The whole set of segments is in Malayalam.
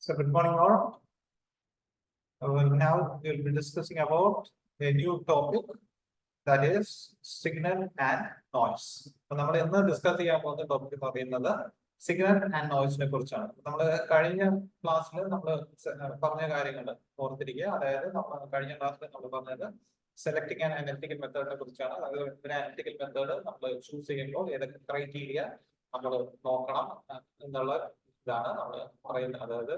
So good morning all. Now we'll be discussing about a new topic, that is signal and noise. അപ്പോൾ നമ്മൾ ഇന്ന് ഡിസ്കസ് ചെയ്യാൻ പോകുന്ന ടോപ്പിക് എന്ന് പറയുന്നത് സിഗ്നൽ ആൻഡ് നോയ്സിനെ കുറിച്ചാണ്. നമ്മൾ കഴിഞ്ഞ ക്ലാസ്സിൽ നമ്മൾ പറഞ്ഞ കാര്യങ്ങൾ ഓർത്തിരിക്കുക. അതായത് കഴിഞ്ഞ ക്ലാസ്സിൽ നമ്മൾ പറഞ്ഞത് സെലക്ടിങ് ആൻഡ് അനലിറ്റിക്കൽ മെത്തേഡിനെ കുറിച്ചാണ്. അതായത് ഒരു അനലിറ്റിക്കൽ മെത്തേഡ് നമ്മൾ ചൂസ് ചെയ്യുമ്പോൾ ഏതൊക്കെ ക്രൈറ്റീരിയ നമ്മൾ നോക്കണം എന്നുള്ള ഇതാണ് നമ്മൾ പറയുന്നത്. അതായത്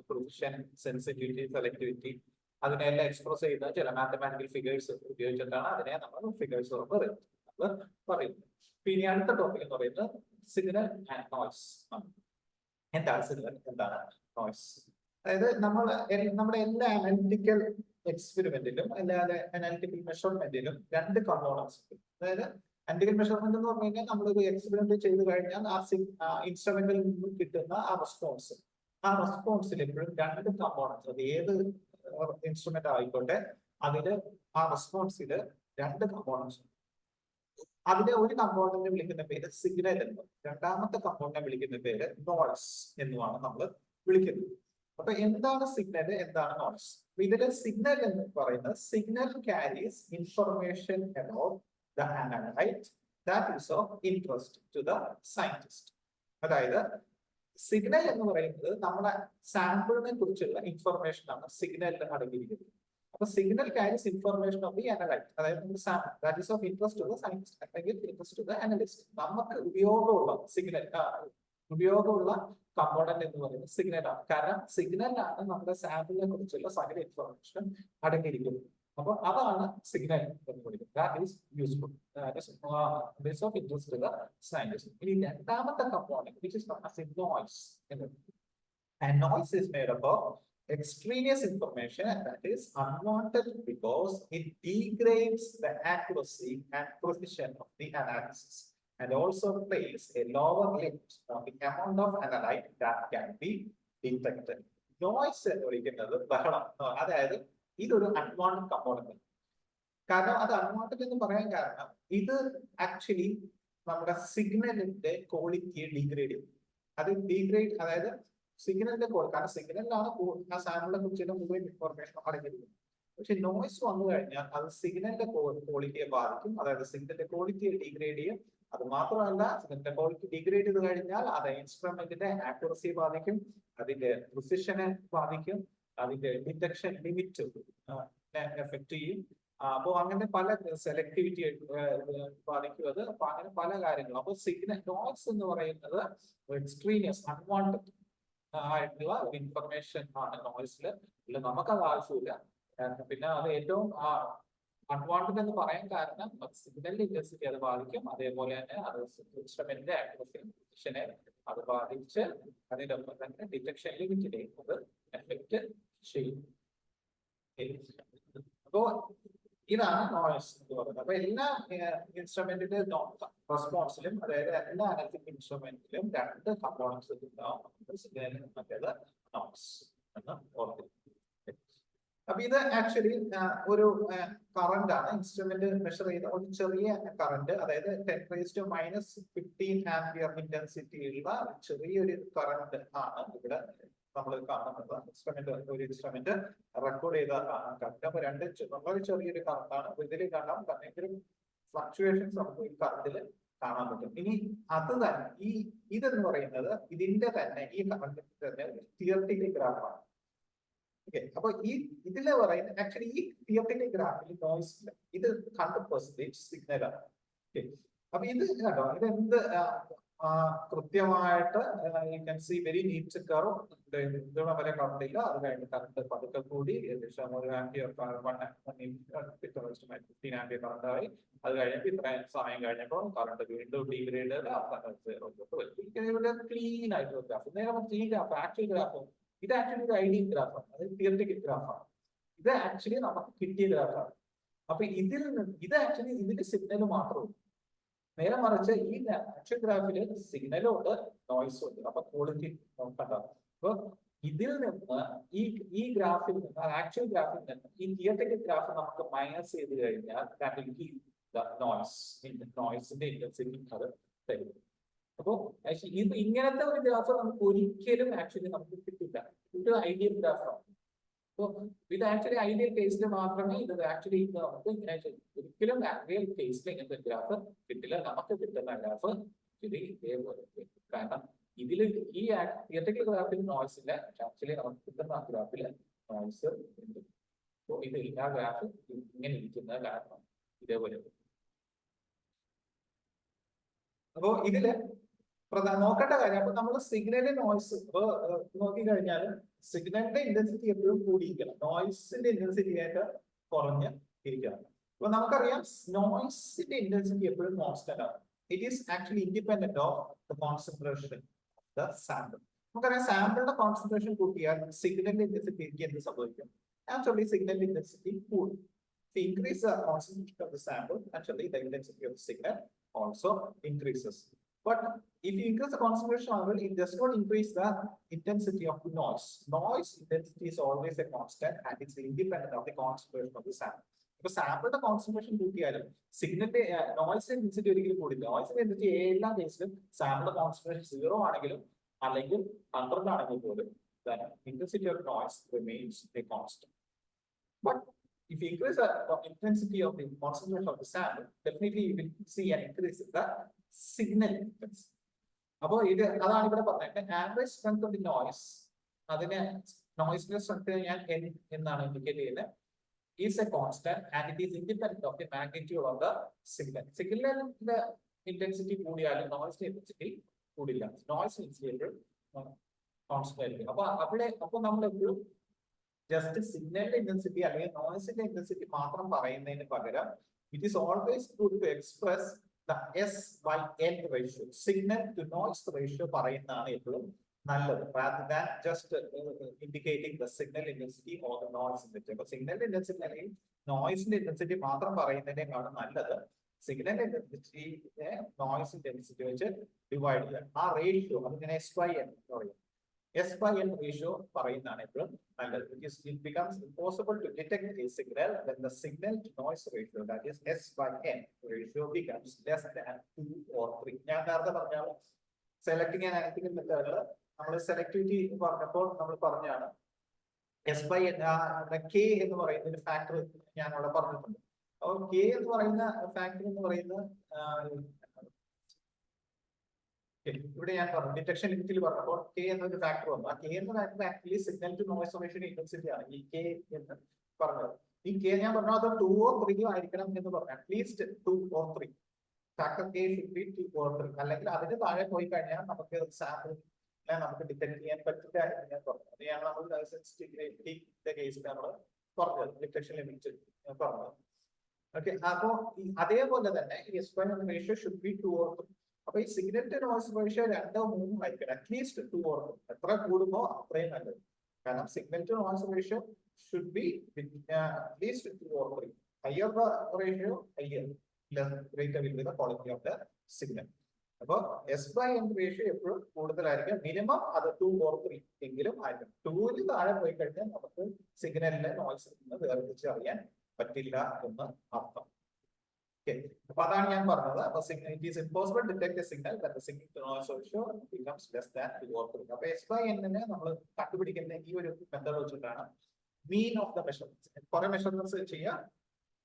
പ്രിസിഷൻ, സെൻസിറ്റിവിറ്റി, സെലക്ടിവിറ്റി, അതിനെല്ലാം എക്സ്പ്രസ് ചെയ്യുന്ന ചില മാത്തമാറ്റിക്കൽ ഫിഗേഴ്സ് ഉപയോഗിച്ചിട്ടാണ് അതിനെ നമ്മൾ ഫിഗേഴ്സ് പറയുന്നത്. പിന്നെ അടുത്ത ടോപ്പിക് എന്ന് പറയുന്നത് സിഗ്നൽ ആൻഡ് നോയ്സ്. എന്താണ് സിഗ്നൽ, എന്താണ് നോയ്സ്? അതായത് നമ്മുടെ എല്ലാ അനലിറ്റിക്കൽ എക്സ്പെരിമെന്റിലും അല്ലാതെ അനലിറ്റിക്കൽ മെഷർമെന്റിലും രണ്ട് കമ്പോണൻസ് ഉണ്ട്. അതായത് അനലിറ്റിക്കൽ മെഷർമെന്റ് എന്ന് പറഞ്ഞു കഴിഞ്ഞാൽ നമ്മളൊരു എക്സ്പെരിമെന്റ് ചെയ്ത് കഴിഞ്ഞാൽ ആ ഇൻസ്ട്രുമെന്റിൽ നിന്ന് കിട്ടുന്ന ആ റെസ്പോൺസിൽ എപ്പോഴും രണ്ട് കമ്പോണൻസ്, അത് ഏത് ഇൻസ്ട്രുമെന്റ് ആയിക്കോട്ടെ അതില് ആ റെസ്പോൺസില് രണ്ട് കമ്പോണൻസ് ഉണ്ട്. അതിലെ ഒരു കമ്പോണന്റിനെ വിളിക്കുന്ന പേര് സിഗ്നൽ എന്നും രണ്ടാമത്തെ കമ്പോണന്റിനെ വിളിക്കുന്ന പേര് നോയ്സ് എന്നുമാണ് നമ്മൾ വിളിക്കുന്നത്. അപ്പൊ എന്താണ് സിഗ്നൽ, എന്താണ് നോയ്സ്? ഇതിലെ സിഗ്നൽ എന്ന് പറയുന്നത് signal carries information about the analyte that is of interest to the scientist. അതായത് സിഗ്നൽ എന്ന് പറയുന്നത് നമ്മുടെ സാമ്പിളിനെ കുറിച്ചുള്ള ഇൻഫർമേഷൻ ആണ് സിഗ്നലിൽ അടങ്ങിയിരിക്കുന്നത്. അപ്പൊ signal carries information of the analyte, അതായത് നമ്മുടെ sample that is of interest to the scientist അല്ലെങ്കിൽ ഇൻട്രസ്റ്റ് ടു ദ അനലിസ്റ്റ്. നമുക്ക് ഉപയോഗമുള്ള കമ്പോണന്റ് എന്ന് പറയുന്നത് സിഗ്നലാണ്. കാരണം സിഗ്നലാണ് നമ്മുടെ സാമ്പിളിനെ കുറിച്ചുള്ള സകല ഇൻഫർമേഷൻ അടങ്ങിയിരിക്കുന്നത്. അപ്പൊ അതാണ് സിഗ്നൽ എന്ന് പറയുന്നത്. That is useful, of interest to the scientist. ഇനി രണ്ടാമത്തെ component which is known as noise. And noise is made up of extraneous information and that is unwanted because it degrades the accuracy and precision of the analysis and also places a lower limit on the amount of analyte that can be detected. Noise എന്ന് പറയുന്നത് ബഹളം, അതായത് ഇതൊരു അൺവാണ്ടഡ് കമ്പോണന്റ്. കാരണം അത് അൺവാണ്ടഡ് എന്ന് പറയാൻ കാരണം ഇത് ആക്ച്വലി നമ്മുടെ സിഗ്നലിന്റെ ക്വാളിറ്റിയെ ഡീഗ്രേഡ് ചെയ്യും. അത് ഡീഗ്രേഡ്, അതായത് സിഗ്നലിന്റെ കാരണം സിഗ്നലിലാണ് ആ സാമ്പിളിനെ കുറിച്ചുള്ള മുഴുവൻ ഇൻഫർമേഷൻ അടങ്ങിയിരിക്കുന്നത്. പക്ഷെ നോയ്സ് വന്നു കഴിഞ്ഞാൽ അത് സിഗ്നലിന്റെ ക്വാളിറ്റിയെ ബാധിക്കും. അതായത് സിഗ്നലിന്റെ ക്വാളിറ്റിയെ ഡീഗ്രേഡ് ചെയ്യും. അത് മാത്രമല്ല, സിഗ്നലിന്റെ ക്വാളിറ്റി ഡീഗ്രേഡ് ചെയ്ത് കഴിഞ്ഞാൽ അത് ഇൻസ്ട്രുമെന്റിന്റെ ആക്യുറസിയെ ബാധിക്കും, അതിന്റെ പ്രിസിഷനെ ബാധിക്കും, അതിന്റെ ഡിറ്റക്ഷൻ ലിമിറ്റ് എഫക്ട് ചെയ്യും. അപ്പൊ അങ്ങനെ പല സെലക്ടിവിറ്റി ബാധിക്കും അത്. അപ്പൊ അങ്ങനെ പല കാര്യങ്ങളും. അപ്പൊ സിഗ്നൽ നോയ്സ് എന്ന് പറയുന്നത് എക്സ്ട്രീനിയസ് അൺവാണ്ടഡ് ആയിട്ടുള്ള ഒരു ഇൻഫർമേഷൻ ആണ് നോയ്സിൽ. ഇല്ല, നമുക്കത് ആവശ്യമില്ല. പിന്നെ അത് ഏറ്റവും അൺവാണ്ടഡ് എന്ന് പറയാൻ കാരണം സിഗ്നലിന്റെ ഇന്റൻസിറ്റി അത് ബാധിക്കും. അതേപോലെ തന്നെ അത് ഇൻസ്ട്രുമെന്റിന്റെ ആക്യുറസിനെ അത് ബാധിച്ച് അതിന്റെ ഒപ്പം തന്നെ ഡിറ്റക്ഷൻ ലിമിറ്റിനെയും അത് എഫക്ട് ചെയ്യും. അപ്പോ ഇതാണ് നോയ്സ് എന്ന് പറയുന്നത്. അപ്പൊ എല്ലാ ഇൻസ്ട്രുമെന്റിന്റെ റെസ്പോൺസിലും, അതായത് എല്ലാ അനലിറ്റിക്കൽ ഇൻസ്ട്രുമെന്റിലും രണ്ട് കമ്പോണൻസ് ഉണ്ടാവും, സിഗ്നൽ മറ്റേത് നോയ്സ് എന്ന് ഓർക്കുക. അപ്പൊ ഇത് ആക്ച്വലി ഒരു കറന്റ് ആണ്. ഇൻസ്ട്രുമെന്റ് മെഷർ ചെയ്ത ഒരു ചെറിയ കറന്റ്, അതായത് 10⁻⁻15 ആംപിയർ ഇന്റൻസിറ്റിയുള്ള ചെറിയൊരു കറന്റ് ആണ് ഇവിടെ നമ്മൾ കാണുന്നത്. ഒരു ഇൻസ്ട്രുമെന്റ് റെക്കോർഡ് ചെയ്ത കറന്റ്. അപ്പൊ വളരെ ചെറിയൊരു കറണ്ടാണ്. അപ്പൊ ഇതിൽ കാണാം എന്തെങ്കിലും ഫ്ലക്ച്വേഷൻസ് നമുക്ക് ഈ കറണ്ടിൽ കാണാൻ പറ്റും. ഇനി അത് തന്നെ ഇതെന്ന് പറയുന്നത് ഇതിന്റെ തന്നെ ഈ കറണ്ടിന്റെ തന്നെ തിയററ്റിക്കൽ ഗ്രാഫാണ്. ഓക്കെ, അപ്പൊ ഇതില് പറയുന്നത് ആക്ച്വലി ഈ തിയററ്റിക്കൽ ഗ്രാഫിൽ നോയ്സ് ഇല്ല. ഇത് 100% സിഗ്നലാണ്. ഓക്കെ, അപ്പൊ ഇത് കേട്ടോ, ഇതെന്ത് കൃത്യമായിട്ട് you can see very neat curve. ഇതോടെ വരെ കറണ്ട് ഇല്ല. അത് കഴിഞ്ഞ് കറണ്ട് പതുക്കെ കൂടി ഏകദേശം 1 ആംപിയർ 15 ആംപിയർ കറണ്ട് ആയി. അത് കഴിഞ്ഞപ്പോൾ ഇത്രയും സമയം കഴിഞ്ഞപ്പോൾ കറണ്ട് വീണ്ടും ഡീഗ്രേഡ് ക്ലീൻ ആയിട്ടുള്ള ഗ്രാഫ്. നേരെ ഈ ഗ്രാഫ് ആക്ച്വൽ ഗ്രാഫ്, ഇത് ആക്ച്വലി ഒരു ഐഡിയൽ ഗ്രാഫാണ്, അത് തിയററ്റിക്കൽ ഗ്രാഫാണ്. ഇത് ആക്ച്വലി നമുക്ക് കിട്ടിയ ഗ്രാഫാണ്. അപ്പൊ ഇത് ആക്ച്വലി ഇതിന്റെ സിഗ്നൽ മാത്രമേ. നേരെ മറിച്ച് ഈ ആക്ച്വൽ ഗ്രാഫില് സിഗ്നലും ഉണ്ട്, നോയ്സും ഉണ്ട്. അപ്പൊ ക്വാളിറ്റി നോക്കണ്ട. അപ്പൊ ഇതിൽ നിന്ന് ഈ ഗ്രാഫിൽ നിന്ന്, ആക്ച്വൽ ഗ്രാഫിൽ നിന്ന് ഈ തിയററ്റിക്കൽ ഗ്രാഫ് നമുക്ക് മൈനസ് ചെയ്ത് കഴിഞ്ഞാൽ നോയ്സിന്റെ ഇന്റൻസിറ്റി അത് തരും. അപ്പോ ഇങ്ങനത്തെ ഒരു ഗ്രാഫ് നമുക്ക് ഒരിക്കലും ആക്ച്വലി നമുക്ക് കിട്ടില്ല. ഇതൊരു ഐഡിയൽ ഗ്രാഫാണ്. അപ്പോൾ ഇത് ആക്ച്വലി ഐഡിയൽ കേസിൽ മാത്രമേ ഇത് ആക്ച്വലി നമുക്ക് ഒരിക്കലും റിയൽ കേസിൽ ഇങ്ങനത്തെ ഗ്രാഫ് കിട്ടില്ല. നമുക്ക് കിട്ടുന്ന ഗ്രാഫ് ഇത് ഇതേപോലെ. കാരണം ഇതിൽ ഈ തിയററ്റിക്കൽ ഗ്രാഫിൽ നോയ്സ് ഇല്ല, ആക്ച്വലി നമുക്ക് കിട്ടുന്ന ഗ്രാഫിൽ നോയ്സ് ഉണ്ട്. അപ്പോൾ ഇത് ആ ഗ്രാഫ് ഇങ്ങനെ ഇരിക്കുന്ന കാരണം ഇതേപോലെ. അപ്പോ ഇതില് നോക്കേണ്ട കാര്യം, അപ്പൊ നമ്മൾ സിഗ്നലിന്റെ നോയ്സ് നോക്കിക്കഴിഞ്ഞാൽ സിഗ്നലിന്റെ ഇന്റൻസിറ്റി എപ്പോഴും കൂടിയിരിക്കണം, നോയ്സിന്റെ ഇന്റൻസിറ്റി ആയിട്ട് കുറഞ്ഞ് ഇരിക്കണം. അപ്പൊ നമുക്കറിയാം നോയ്സിന്റെ ഇന്റൻസിറ്റി എപ്പോഴും കോൺസ്റ്റന്റ് ആണ്. It is actually independent of the concentration of the sample. നമുക്കറിയാം സാമ്പിളിന്റെ കോൺസെൻട്രേഷൻ കൂട്ടിയാൽ സിഗ്നലിന്റെ ഇന്റൻസിറ്റിക്ക് എന്ത് സംഭവിക്കും? Actually, signal intensity cool. If you increase the concentration of the sample, actually the intensity of the signal also increases. But if you increase the concentration level, it does not increase the intensity of the noise. Noise intensity is always a constant and it's independent of the concentration of the sample. If sample the concentration കൂട്ടിയാലും signal noise intensity ഒരിക്കലും കൂടില്ല. Noise intensity എല്ലാ കേസിലും sample concentration 0 ആണെങ്കിലും അല്ലെങ്കിൽ 100 ആണെങ്കിൽ പോലും the intensity of noise remains a constant. But if you increase the intensity of the concentration of the sample, definitely you will see an increase in the signal intensity. അപ്പോൾ ഇത് അതാണ് ഇവിടെ പറഞ്ഞത്. Average strength of the noise, അതിനെ നോയ്സിന്റെ സ്ട്രെങ്ത് ഞാൻ എന്നാണ് ഇൻഡിക്കേറ്റ് ചെയ്യുന്നത്, is A constant and it is independent of the magnitude of the signal. സിഗ്നലിന്റെ ഇന്റൻസിറ്റി കൂടിയാലും നോയ്സിന്റെ ഇന്റൻസിറ്റി കൂടില്ല. നോയ്സ് ഇന്റൻസിറ്റി കോൺസ്റ്റന്റ് ആയിരിക്കും. അപ്പൊ നമ്മൾ എപ്പോഴും ജസ്റ്റ് സിഗ്നലിന്റെ ഇന്റൻസിറ്റി അല്ലെങ്കിൽ നോയ്സിന്റെ ഇന്റൻസിറ്റി മാത്രം പറയുന്നതിന് പകരം it is always good to express the S/N ratio, signal to noise ratio പറയുന്നതാണ് എപ്പോഴും നല്ലത്, rather than just indicating the signal intensity or the noise intensity. അപ്പൊ സിഗ്നലിന്റെ ഇന്റൻസിറ്റി അല്ലെങ്കിൽ നോയ്സിന്റെ ഇന്റൻസിറ്റി മാത്രം പറയുന്നതിനേക്കാളും നല്ലത് സിഗ്നലിന്റെ ഇന്റൻസിറ്റിയെ നോയ്സ് ഇന്റൻസിറ്റി വെച്ച് ഡിവൈഡ് ചെയ്യുക. ആ റേഷ്യോ അതിങ്ങനെ S/N എന്ന് പറയും. S/N ratio പറയുന്നതാണ് എപ്പോഴും നല്ലത്. It becomes impossible to detect a signal when the signal to noise ratio, that is S/N ratio, becomes less than 2 or 3. ഞാൻ നേരത്തെ പറഞ്ഞ സെലക്ടിങ് ആൻഡ് അനലിറ്റിക്കൽ മെത്തേഡിൽ നമ്മൾ സെലക്ടിവിറ്റി പറഞ്ഞപ്പോൾ നമ്മൾ പറഞ്ഞാണ് S/N K എന്ന് പറയുന്ന ഒരു ഫാക്ടർ ഞാൻ അവിടെ പറഞ്ഞിട്ടുണ്ട്. അപ്പോൾ K എന്ന് പറയുന്ന ഫാക്ടർ എന്ന് പറയുന്നത് ഇവിടെ ഞാൻ പറഞ്ഞു ഡിറ്റക്ഷൻ ലിമിറ്റിൽ പറഞ്ഞപ്പോൾ K എന്നൊരു ഫാക്ടർ വന്നു. ആ K എന്ന factor actually signal to noise ratio intensity ആണ് ഈ K എന്ന് പറഞ്ഞത്. ഈ K ഞാൻ പറഞ്ഞു അത് 2 or 3 ആയിരിക്കണം എന്ന് പറഞ്ഞു. At least 2 or 3 factor K should be 2 or 3, അല്ലെങ്കിൽ അതിന് താഴെ പോയി കഴിഞ്ഞാൽ നമുക്ക് സാമ്പിൾ നമുക്ക് ഡിറ്റക്ട് ചെയ്യാൻ പറ്റില്ല എന്ന് ഞാൻ പറഞ്ഞു. അതാണ് നമ്മൾ സെൻസിറ്റിവിറ്റിയുടെ കേസിൽ നമ്മൾ പറഞ്ഞത്, ഡിറ്റക്ഷൻ ലിമിറ്റ് പറഞ്ഞത്. ഓക്കെ, അപ്പോ അതേപോലെ തന്നെ S/N ratio should B 2 or 3. അപ്പൊ ഈ signal to noise ratio 2 or 3 ആയിരിക്കണം, അറ്റ്ലീസ്റ്റ് 2 or 3. എത്ര കൂടുമ്പോ അത്രയും നല്ലത്. കാരണം signal to noise ratio should be at least 2 or 3. Higher the ratio higher greater will be the quality of the signal. അപ്പൊ S/N റേഷ്യോ എപ്പോഴും കൂടുതലായിരിക്കും. മിനിമം അത് 2 or 3 എങ്കിലും ആയിരിക്കും. 2ന് താഴെ പോയി കഴിഞ്ഞാൽ നമുക്ക് സിഗ്നലിന്റെ നോയ്സ് വേർതിരിച്ച് അറിയാൻ പറ്റില്ല എന്ന് അർത്ഥം. അപ്പൊ അതാണ് ഞാൻ പറഞ്ഞത്. അപ്പൊ it is impossible to detect a signal when the signal to noise ratio becomes less than 2 or 3. അപ്പൊ S/N-നെ നമ്മൾ കണ്ടുപിടിക്കുന്ന ഈ ഒരു മെത്തേഡ് വെച്ചിട്ടാണ് മീൻ ഓഫ് ദ മെഷർമെന്റ്സ്. കുറെ മെഷർമെന്റ്സ് ചെയ്യാം,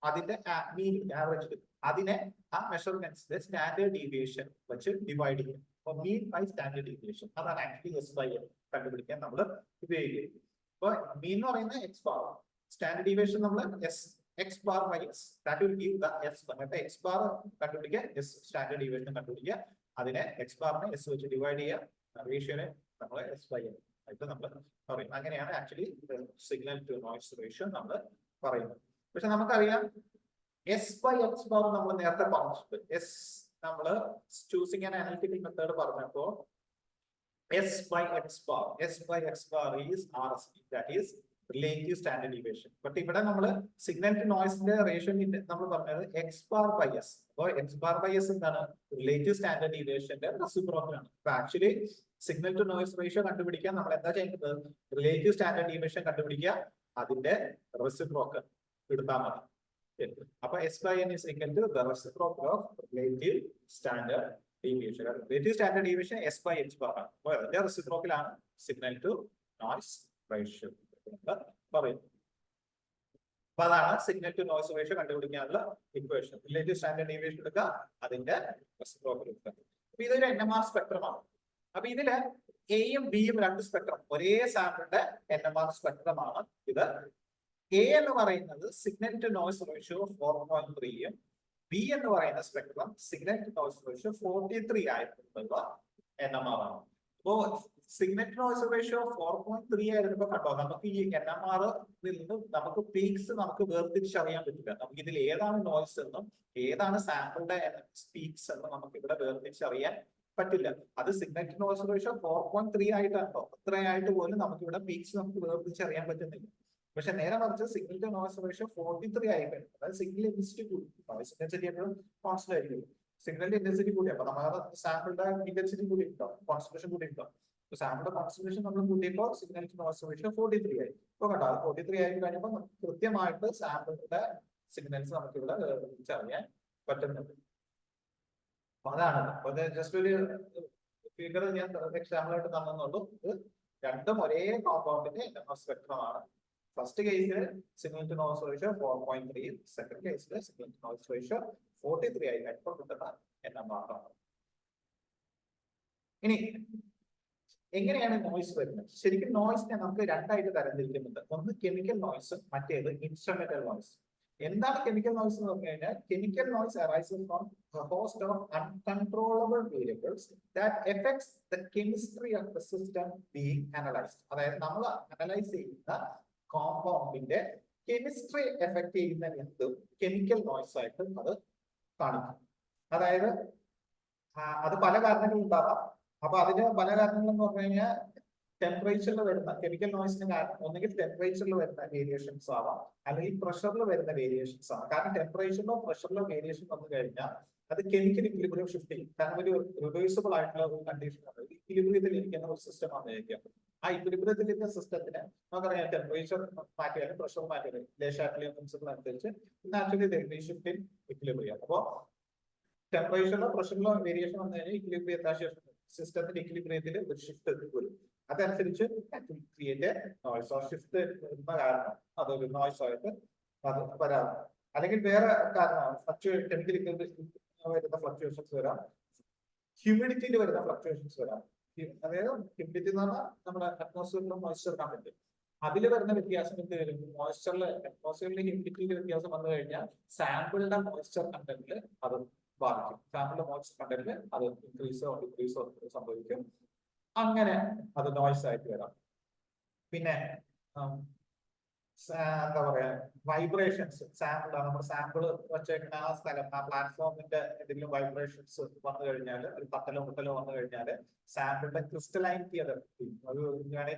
അതിന്റെ മീൻ ആവറേജ് അതിനെ ആ മെഷർമെന്റ്സിന്റെ സ്റ്റാൻഡേർഡ് ഡീവിയേഷൻ വെച്ച് ഡിവൈഡ് ചെയ്യും. അപ്പൊ മീൻ ബൈ സ്റ്റാൻഡേർഡ് ഡീവിയേഷൻ അതാണ് ആക്ച്വലി S/N കണ്ടുപിടിക്കാൻ നമ്മൾ ഉപയോഗിക്കുന്നത്. അപ്പൊ മീൻ എന്ന് പറയുന്ന X ബാർ, സ്റ്റാൻഡേർഡ് ഡീവിയേഷൻ നമ്മൾ X bar by S, that will give the S1. അപ്പൊ X bar കണ്ടുപിടിക്കുക, S സ്റ്റാൻഡേർഡ് ഡീവിയേഷൻ കണ്ടുപിടിക്കുക, അതിനെ X ബാറിനെ S വെച്ച് ഡിവൈഡ് ചെയ്യുക, റേഷ്യോനെ നമ്മൾ S/N ആയിട്ട് നമ്മൾ പറയും. അങ്ങനെയാണ് actually signal to noise ratio നമ്മൾ പറയുന്നത്. പക്ഷെ നമുക്കറിയാം S/X bar നമ്മൾ നേരത്തെ പറഞ്ഞിട്ടുണ്ട്. S നമ്മൾ ചൂസിങ് ആൻഡ് അനലിറ്റിക്കൽ മെത്തേഡ് പറഞ്ഞപ്പോ S/X bar is RST, that is relative standard deviation. But ഇവിടെ നമ്മൾ സിഗ്നൽ ടു നോയ്സിന്റെ റേഷ്യോ നമ്മൾ പറഞ്ഞത് X bar by S. അപ്പോൾ X bar by S എന്താണ്? റിലേറ്റീവ് സ്റ്റാൻഡേർഡ് ഡീവിയേഷന്റെ റെസിപ്രോക്കൽ ആണ്. അപ്പൊ actually signal to noise ratio കണ്ടുപിടിക്കാൻ നമ്മൾ എന്താ ചെയ്യുന്നത്? റിലേറ്റീവ് സ്റ്റാൻഡേർഡ് ഡീവിയേഷൻ കണ്ടുപിടിക്കുക, അതിന്റെ റെസിപ്രോക്കൽ എടുത്താൽ മതി. അപ്പൊ S/N is equal to the reciprocal of relative standard deviation. Relative standard deviation S/X bar ആണ്. അപ്പോൾ അതിന്റെ റെസിപ്രോക്കൽ ആണ് സിഗ്നൽ ടു നോയ്സ് റേഷ്യോ പറയും. അപ്പൊ അതാണ് സിഗ്നൽ ടു നോയ്സ് റേഷ്യോ കണ്ടുപിടിക്കാനുള്ള ഇക്വേഷൻ. റിലേറ്റീവ് സ്റ്റാൻഡേർഡ് ഡീവിയേഷൻ എടുക്കുക, അതിന്റെ റെസിപ്രോക്കൽ എടുക്കുക. അപ്പൊ ഇതൊരു NMR സ്പെക്ട്രമാണ്. അപ്പൊ ഇതില് എയും ബിയും രണ്ട് സ്പെക്ട്രം, ഒരേ സാമ്പിളിന്റെ NMR സ്പെക്ട്രമാണ് ഇത്. എ എന്ന് പറയുന്നത് സിഗ്നൽ ടു നോയ്സ് റേഷ്യോ 4.3യും ബി എന്ന് പറയുന്ന spectrum signal to noise ratio 43 ആയിട്ടുള്ള NMR ആണ്. അപ്പോ സിഗ്നൽ ടു നോയ്സ് റേഷ്യോ 4.3 ആയിരുന്നപ്പോ കണ്ടോ, നമുക്ക് ഈ NMR നിന്ന് നമുക്ക് പീക്സ് നമുക്ക് വേർതിരിച്ചറിയാൻ പറ്റില്ല. നമുക്ക് ഇതിൽ ഏതാണ് നോയ്സ് എന്നും ഏതാണ് സാമ്പിളുടെ പീക്സ് എന്നും നമുക്ക് ഇവിടെ വേർതിരിച്ചറിയാൻ പറ്റില്ല. അത് സിഗ്നൽ ടു നോയ്സ് റേഷ്യോ 4.3 ആയിട്ടാണോ, അത്രയായിട്ട് പോലും നമുക്ക് ഇവിടെ പീക്സ് നമുക്ക് വേർതിരിച്ചറിയാൻ പറ്റുന്നില്ല. പക്ഷെ നേരെ മറിച്ച് സിഗ്നൽ ടു നോയ്സ് റേഷ്യോ 43 ആയിട്ടുണ്ട്. അതായത് സിഗ്നൽ ഇന്റൻസിറ്റി കൂടി, നോയ്സ് ഇന്റൻസിറ്റി എപ്പോഴും കോൺസ്റ്റന്റ് ആയിരിക്കും. സിഗ്നലിന്റെ ഇന്റൻസിറ്റി കൂടി, അപ്പൊ നമ്മുടെ സാമ്പിളുടെ ഇന്റൻസിറ്റി കൂടി ഉണ്ടാവും, കോൺസെൻട്രേഷൻ കൂടി ഉണ്ടാവും. സാമ്പിളുടെ കോൺസെൻട്രേഷൻ നമ്മൾ കൂട്ടിയപ്പോൾ സിഗ്നൽ ടു നോയ്സ് റേഷ്യോ 43 ആയി. ഇപ്പൊ കണ്ടോ, 43 ആയി കഴിയുമ്പോൾ നമുക്ക് കൃത്യമായിട്ട് സാമ്പിളിന്റെ സിഗ്നൽസ് നമുക്ക് ഇവിടെ അറിയാൻ പറ്റുന്നുണ്ട്. അപ്പൊ അതാണ്. അപ്പൊ ജസ്റ്റ് ഒരു ഫിഗർ ഞാൻ എക്സാമ്പിൾ ആയിട്ട് തന്നുള്ളൂ. ഇത് രണ്ടും ഒരേ കോമ്പൗണ്ടിന്റെ സ്പെക്ട്രമാണ്. ഫസ്റ്റ് കേസിൽ signal to noise ratio 4.3, second കേസിൽ സിഗ്നൽ ടു നോയ്സ് റേഷ്യോ 43 ആയി ഇപ്പോൾ കിട്ടുന്ന NMR ആണ്. ഇനി എങ്ങനെയാണ് നോയ്സ് വരുന്നത്? ശരിക്കും നോയ്സിനെ നമുക്ക് രണ്ടായിട്ട് തരംതിരിക്കുന്നുണ്ട്. ഒന്ന് കെമിക്കൽ നോയ്സ്, മറ്റേത് ഇൻസ്ട്രുമെന്റൽ നോയ്സ്. എന്താണ് കെമിക്കൽ നോയ്സ് എന്ന് പറഞ്ഞു കഴിഞ്ഞാൽ, chemical noise arises from a host of uncontrollable variables that affects the chemistry of the system being analyzed. അതായത് നമ്മൾ അനലൈസ് ചെയ്യുന്ന കോമ്പൗണ്ടിന്റെ കെമിസ്ട്രി എഫക്ട് ചെയ്യുന്ന എന്തും കെമിക്കൽ നോയ്സ് ആയിട്ട് അത് കാണിക്കും. അതായത് അത് പല കാരണങ്ങളും ഉണ്ടാവാം. അപ്പൊ അതിന് പല കാരണങ്ങൾ എന്ന് പറഞ്ഞു കഴിഞ്ഞാൽ ടെമ്പറേച്ചറിൽ വരുന്ന കെമിക്കൽ നോയ്സിന് കാരണം ഒന്നുകിൽ ടെമ്പറേച്ചറിൽ വരുന്ന വേരിയേഷൻസ് ആവാം, അല്ലെങ്കിൽ പ്രഷറിൽ വരുന്ന വേരിയേഷൻസ് ആവാം. കാരണം ടെമ്പറേച്ചറിലോ പ്രഷറിലോ വേരിയേഷൻ വന്നു കഴിഞ്ഞാൽ അത് കെമിക്കൽ ഇക്വിലിബ്രിയം ഷിഫ്റ്റ് ചെയ്യും. കാരണം ഒരു റിവേഴ്സിബിൾ ആയിട്ടുള്ള ഒരു കണ്ടീഷൻ ആണ്. ഇക്വിലിബ്രിയത്തിൽ ഇരിക്കുന്ന ഒരു സിസ്റ്റം ആണ് വിചാരിക്കാം. ആ ഇക്വിലിബ്രിയത്തിൽ ഇരിക്കുന്ന സിസ്റ്റത്തിന് നമുക്കറിയാം ടെമ്പറേച്ചർ മാറ്റിയാലും പ്രഷർ മാറ്റിയാലും Le Chatelier പ്രിൻസിപ്പിൾ അനുസരിച്ച് നാച്ചുറലി ഷിഫ്റ്റ് ഇൻ ഇക്വിലിബ്രിയം. അപ്പോ ടെമ്പറേച്ചറിലോ പ്രഷറിലോ വേരിയേഷൻ വന്നു കഴിഞ്ഞാൽ ഇക്വിലിബ്രിയം സിസ്റ്റത്തിന്റെ ഇക്വിലിബ്രിയത്തിൽ ഒരു ഷിഫ്റ്റ് വരും. അതനുസരിച്ച് ക്രിയേറ്റ് നോയ്സ് ഓർ ഷിഫ്റ്റ് വരുന്ന കാരണം അതൊരു നോയ്സ് ആയിട്ട് അത് വരാം. അല്ലെങ്കിൽ വേറെ കാരണമാണ് കെമിക്കൽ വരുന്ന ഫ്ലക്ച്വേഷൻസ് വരാം, ഹ്യൂമിഡിറ്റിയിൽ വരുന്ന ഫ്ലക്ച്വേഷൻസ് വരാം. അതായത് ഹ്യൂമിഡിറ്റി എന്ന് പറഞ്ഞാൽ നമ്മുടെ അറ്റ്മോസ്ഫിയറിലെ മോയ്സ്ചർ കണ്ടന്റ്, അതിൽ വരുന്ന വ്യത്യാസം എന്ത് വരും? അറ്റ്മോസ്ഫിയറിലെ ഹ്യൂമിഡിറ്റിയിൽ വ്യത്യാസം വന്നു കഴിഞ്ഞാൽ സാമ്പിളിന്റെ മോയ്സ്ചർ കണ്ടന്റിൽ അത് ബാധിക്കും. സാമ്പിളിന്റെ മോയ്സ്ചർ കണ്ടന്റിൽ അത് ഇൻക്രീസോ ഡിക്രീസോ സംഭവിക്കും. അങ്ങനെ അത് നോയ്സ് ആയിട്ട് വരാം. പിന്നെ എന്താ പറയാ, വൈബ്രേഷൻസ്, നമ്മുടെ സാമ്പിൾ വെച്ചേക്കുന്ന ആ സ്ഥലം, ആ പ്ലാറ്റ്ഫോമിന്റെ എന്തെങ്കിലും വൈബ്രേഷൻസ് വന്നു കഴിഞ്ഞാൽ, ഒരു തട്ടലോ മുട്ടലോ വന്നു കഴിഞ്ഞാൽ സാമ്പിളിന്റെ ക്രിസ്റ്റലൈനിറ്റി അത് ഒരു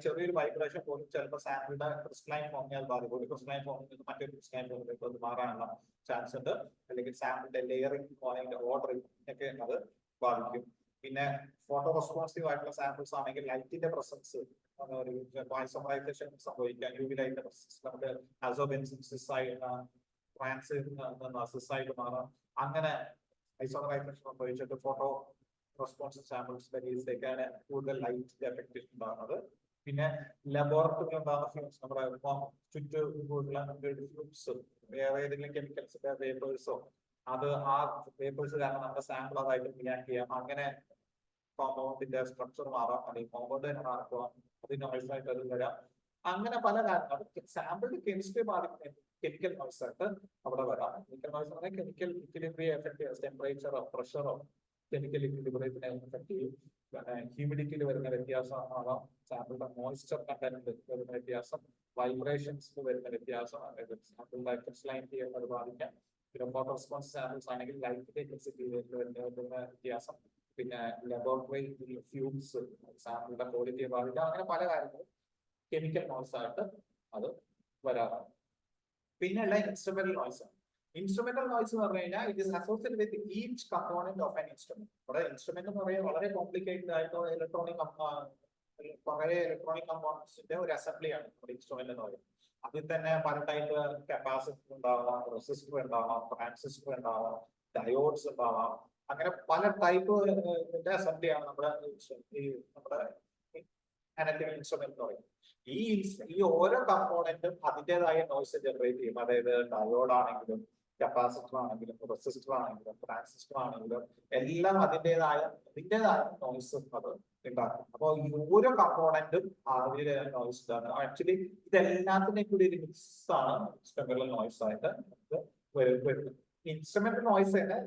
ചെറിയൊരു വൈബ്രേഷൻ പോലും ചിലപ്പോൾ സാമ്പിളിന്റെ ക്രിസ്റ്റലൈൻ ഫോമിനെ അത് ബാധിക്കും. ഒരു ക്രിസ്റ്റലൈൻ ഫോമിൽ നിന്ന് മറ്റൊരു ക്രിസ്റ്റലൈൻ ഫോമിലേക്ക് അത് മാറാനുള്ള ചാൻസ് ഉണ്ട്. അല്ലെങ്കിൽ സാമ്പിളിന്റെ ലെയറിംഗ്, ഓർഡറിംഗ് ഒക്കെ അത് ബാധിക്കും. പിന്നെ ഫോട്ടോ റെസ്പോൺസീവ് ആയിട്ടുള്ള സാമ്പിൾസ് ആണെങ്കിൽ ലൈറ്റിന്റെ പ്രസൻസ് ഐസോമറൈസേഷൻ സംഭവിക്കാം. യു വി ലൈറ്റിന്റെ പ്രസൻസ് നമുക്ക് ആയിട്ട് മാറാം. അങ്ങനെ ഐസോമറൈസേഷൻ സംഭവിച്ചിട്ട് ഫോട്ടോ റെസ്പോൺസ് സാമ്പിൾസിന്റെ കേസിലേക്കാണ് കൂടുതൽ ലൈറ്റിന്റെ എഫക്ട് ഉണ്ടാകുന്നത്. പിന്നെ ലബോറട്ടറിയിൽ ഉണ്ടാകുന്ന ഫ്യൂംസ്, നമ്മുടെ ചുറ്റുകൂടുള്ള ഫ്യൂംസ്, വേറെ ഏതെങ്കിലും കെമിക്കൽസിന്റെ വേപ്പേഴ്സോ, അത് ആ വേപ്പേഴ്സ് കാരണം നമ്മുടെ സാമ്പിൾ അതായിട്ട് റിയാക്ട് ചെയ്യാം. അങ്ങനെ കോമ്പൗണ്ടിന്റെ സ്ട്രക്ചർ മാറാം, അല്ലെങ്കിൽ കോമ്പൗണ്ട് തന്നെ മാറിപ്പോവാം, അത് നോയ്സ് ആയിട്ട് അത് വരാം. അങ്ങനെ പല കാര്യങ്ങളും സാമ്പിളിന്റെ കെമിസ്ട്രി ബാധിക്കുന്ന കെമിക്കൽ നോയ്സ് ആയിട്ട് അവിടെ വരാം. കെമിക്കൽ നോയ്സ് പറഞ്ഞാൽ കെമിക്കൽ ഇക്വിലിബ്രിയം എഫക്ട് ചെയ്യും. ടെമ്പറേച്ചറോ പ്രഷറോ കെമിക്കൽ ഇക്വിലിബ്രിയത്തിനെ എഫക്ട് ചെയ്യും. ഹ്യൂമിഡിറ്റിയിൽ വരുന്ന വ്യത്യാസം ആവാം, സാമ്പിളിന്റെ മോയ്സ്ചർ കണ്ടന്റ് വരുന്ന വ്യത്യാസം, വൈബ്രേഷൻസിൽ വരുന്ന വ്യത്യാസം, അതായത് സാമ്പിളിന്റെ ക്രിസ്റ്റലൈനിറ്റി അത് ബാധിക്കാം. പിന്നെ ഫോട്ടോ റെസ്പോൺസ് സാമ്പിൾസ് ആണെങ്കിൽ ലൈറ്റിന്റെ ഇന്റൻസിറ്റി വരുന്ന വ്യത്യാസം, പിന്നെ ലബോറട്ടറി ഫ്യൂംസ് സാമ്പിളിന്റെ ക്വാളിറ്റിയെ ബാധിക്കാം. അങ്ങനെ പല കാര്യങ്ങളും കെമിക്കൽ നോയ്സ് ആയിട്ട് അത് വരാറുണ്ട്. പിന്നെയുള്ള ഇൻസ്ട്രുമെന്റൽ നോയ്സ് ആണ്. ഇൻസ്ട്രുമെന്റൽ നോയ്സ് എന്ന് പറഞ്ഞു കഴിഞ്ഞാൽ it is associated with each component of an instrument. ഇവിടെ ഇൻസ്ട്രുമെന്റ് എന്ന് പറയുന്നത് വളരെ കോംപ്ലിക്കേറ്റഡ് ആയിട്ടുള്ള ഇലക്ട്രോണിക് കമ്പോണന്റ്സിന്റെ ഒരു അസംബ്ലിയാണ് നമ്മുടെ ഇൻസ്ട്രുമെന്റ് എന്ന് പറയുന്നത്. അതിൽ തന്നെ പല ടൈപ്പ് കപ്പാസിറ്റർ ഉണ്ടാവാം, റെസിസ്റ്റർ ഉണ്ടാവാം, ട്രാൻസിസ്റ്റർ ഉണ്ടാവാം, ഡയോഡ്സ് ഉണ്ടാവാം. അങ്ങനെ പല ടൈപ്പ് അസംബ്ലിയാണ് നമ്മുടെ അനലിറ്റിക്കൽ ഇൻസ്ട്രുമെന്റ് എന്ന് പറയും. ഈ ഓരോ കമ്പോണന്റും അതിൻ്റെതായ നോയ്സ് ജനറേറ്റ് ചെയ്യും. അതായത് ഡയോഡ് ആണെങ്കിലും കപ്പാസിറ്റർ ആണെങ്കിലും റെസിസ്റ്റർ ആണെങ്കിലും ട്രാൻസിസ്റ്റർ ആണെങ്കിലും എല്ലാം അതിൻ്റെതായ നോയ്സ് അത് ഉണ്ടാക്കും. അപ്പോൾ ഈ ഓരോ കമ്പോണന്റും അതിന്റെ നോയ്സ് ഇതാണ്. ആക്ച്വലി ഇതെല്ലാത്തിനെയും കൂടി ഒരു മിക്സ് ആണ് ഇൻസ്ട്രുമെന്റൽ നോയ്സ് ആയിട്ട് നമുക്ക് വരുന്നത്. ഇൻസ്ട്രുമെന്റൽ നോയ്സ് തന്നെ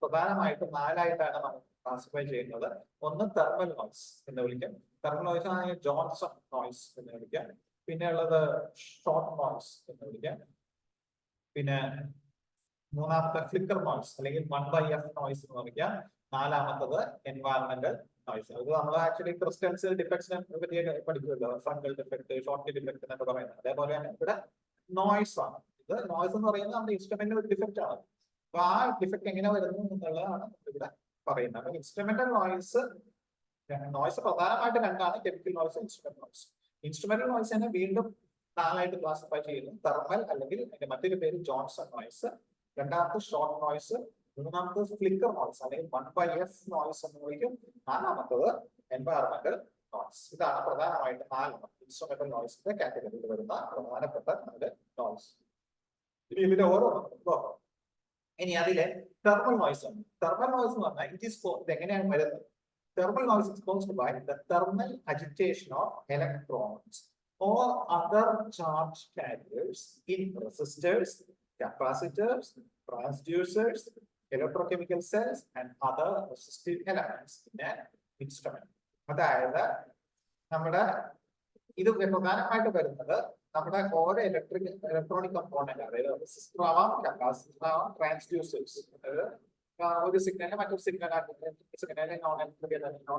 പ്രധാനമായിട്ടും 4 ആയിട്ടാണ് നമ്മൾ ക്ലാസിഫൈ ചെയ്യുന്നത്. ഒന്ന് തെർമൽ നോയ്സ് എന്ന് വിളിക്കാം. തെർമൽ നോയ്സ് ആണെങ്കിൽ ജോൺസൺ നോയ്സ് എന്ന് വിളിക്കാം. പിന്നെ ഉള്ളത് ഷോർട്ട് നോയ്സ് എന്ന് വിളിക്കാം. പിന്നെ മൂന്നാമത്തെ ഫ്ലിക്കർ നോയ്സ് അല്ലെങ്കിൽ 1/f നോയ്സ് എന്ന് വിളിക്കാം. നാലാമത്തത് എൻവയറമെന്റൽ നോയ്സ്. ഇത് നമ്മൾ ആക്ച്വലി ക്രിസ്റ്റൽസ് ഡിഫക്ട്സിനെ പറ്റി പഠിക്കുമല്ലോ, ഫ്രണ്ടൽ ഡിഫക്ട്, ഷോർട്ട് ഡിഫക്ട് എന്നൊക്കെ പറയുന്നത്. അതേപോലെ തന്നെ ഇവിടെ നോയ്സ് ആണ്. ഇത് നോയ്സ് എന്ന് പറയുന്നത് നമ്മുടെ ഇൻസ്ട്രുമെന്റിൽ ഒരു ഡിഫക്റ്റ് ആണ്. അപ്പൊ ആ ഡിഫക്ട് എങ്ങനെ വരുന്നു എന്നുള്ളതാണ് ഇവിടെ പറയുന്നത്. അപ്പൊ ഇൻസ്ട്രുമെന്റൽ നോയ്സ് പ്രധാനമായിട്ട് രണ്ടാണ്: chemical noise, instrumental noise. Instrumental noise തന്നെ വീണ്ടും 4 ആയിട്ട് ക്ലാസിഫൈ ചെയ്യുന്നു. തെർമൽ അല്ലെങ്കിൽ അതിന്റെ മറ്റൊരു പേര് ജോൺസൺ നോയ്സ്, രണ്ടാമത്തെ ഷോർട്ട് നോയ്സ്, മൂന്നാമത്തത് ഫ്ലിക്കർ നോയ്സ് അല്ലെങ്കിൽ 1/f നോയ്സ് എന്ന് വിളിക്കും, നാലാമത്തത് എൻവയറമെന്റൽ നോയ്സ്. ഇതാണ് പ്രധാനമായിട്ട് 4 ഇൻസ്ട്രുമെന്റൽ നോയ്സിന്റെ കാറ്റഗറിയിൽ വരുന്ന പ്രധാനപ്പെട്ട 4 നോയ്സ്. ഇനി ഇതിന്റെ ഓരോന്നും നോക്കാം. ഇനി അതിലെ തെർമൽ നോയ്സ് ആണ്. തെർമൽ നോയ്സ് എന്ന് പറഞ്ഞാൽ ഇത് എങ്ങനെയാണ് വരുന്നത്? Thermal noise is caused by the thermal agitation of electrons or other charge carriers in resistors, capacitors, transducers, electrochemical cells, and other resistive elements in an instrument. അതായത് നമ്മുടെ ഇത് പ്രധാനമായിട്ട് വരുന്നത് നമ്മുടെ ഓരോ ഇലക്ട്രോണിക് കമ്പോണന്റ്, അതായത് റെസിസ്റ്റർ ആവാം, കപ്പാസിറ്റർ ആവാം, ട്രാൻസ്ഡ്യൂസേഴ്സ്, അതായത് ഒരു സിഗ്നലിനെ മറ്റൊരു സിഗ്നലാക്കി നോൺ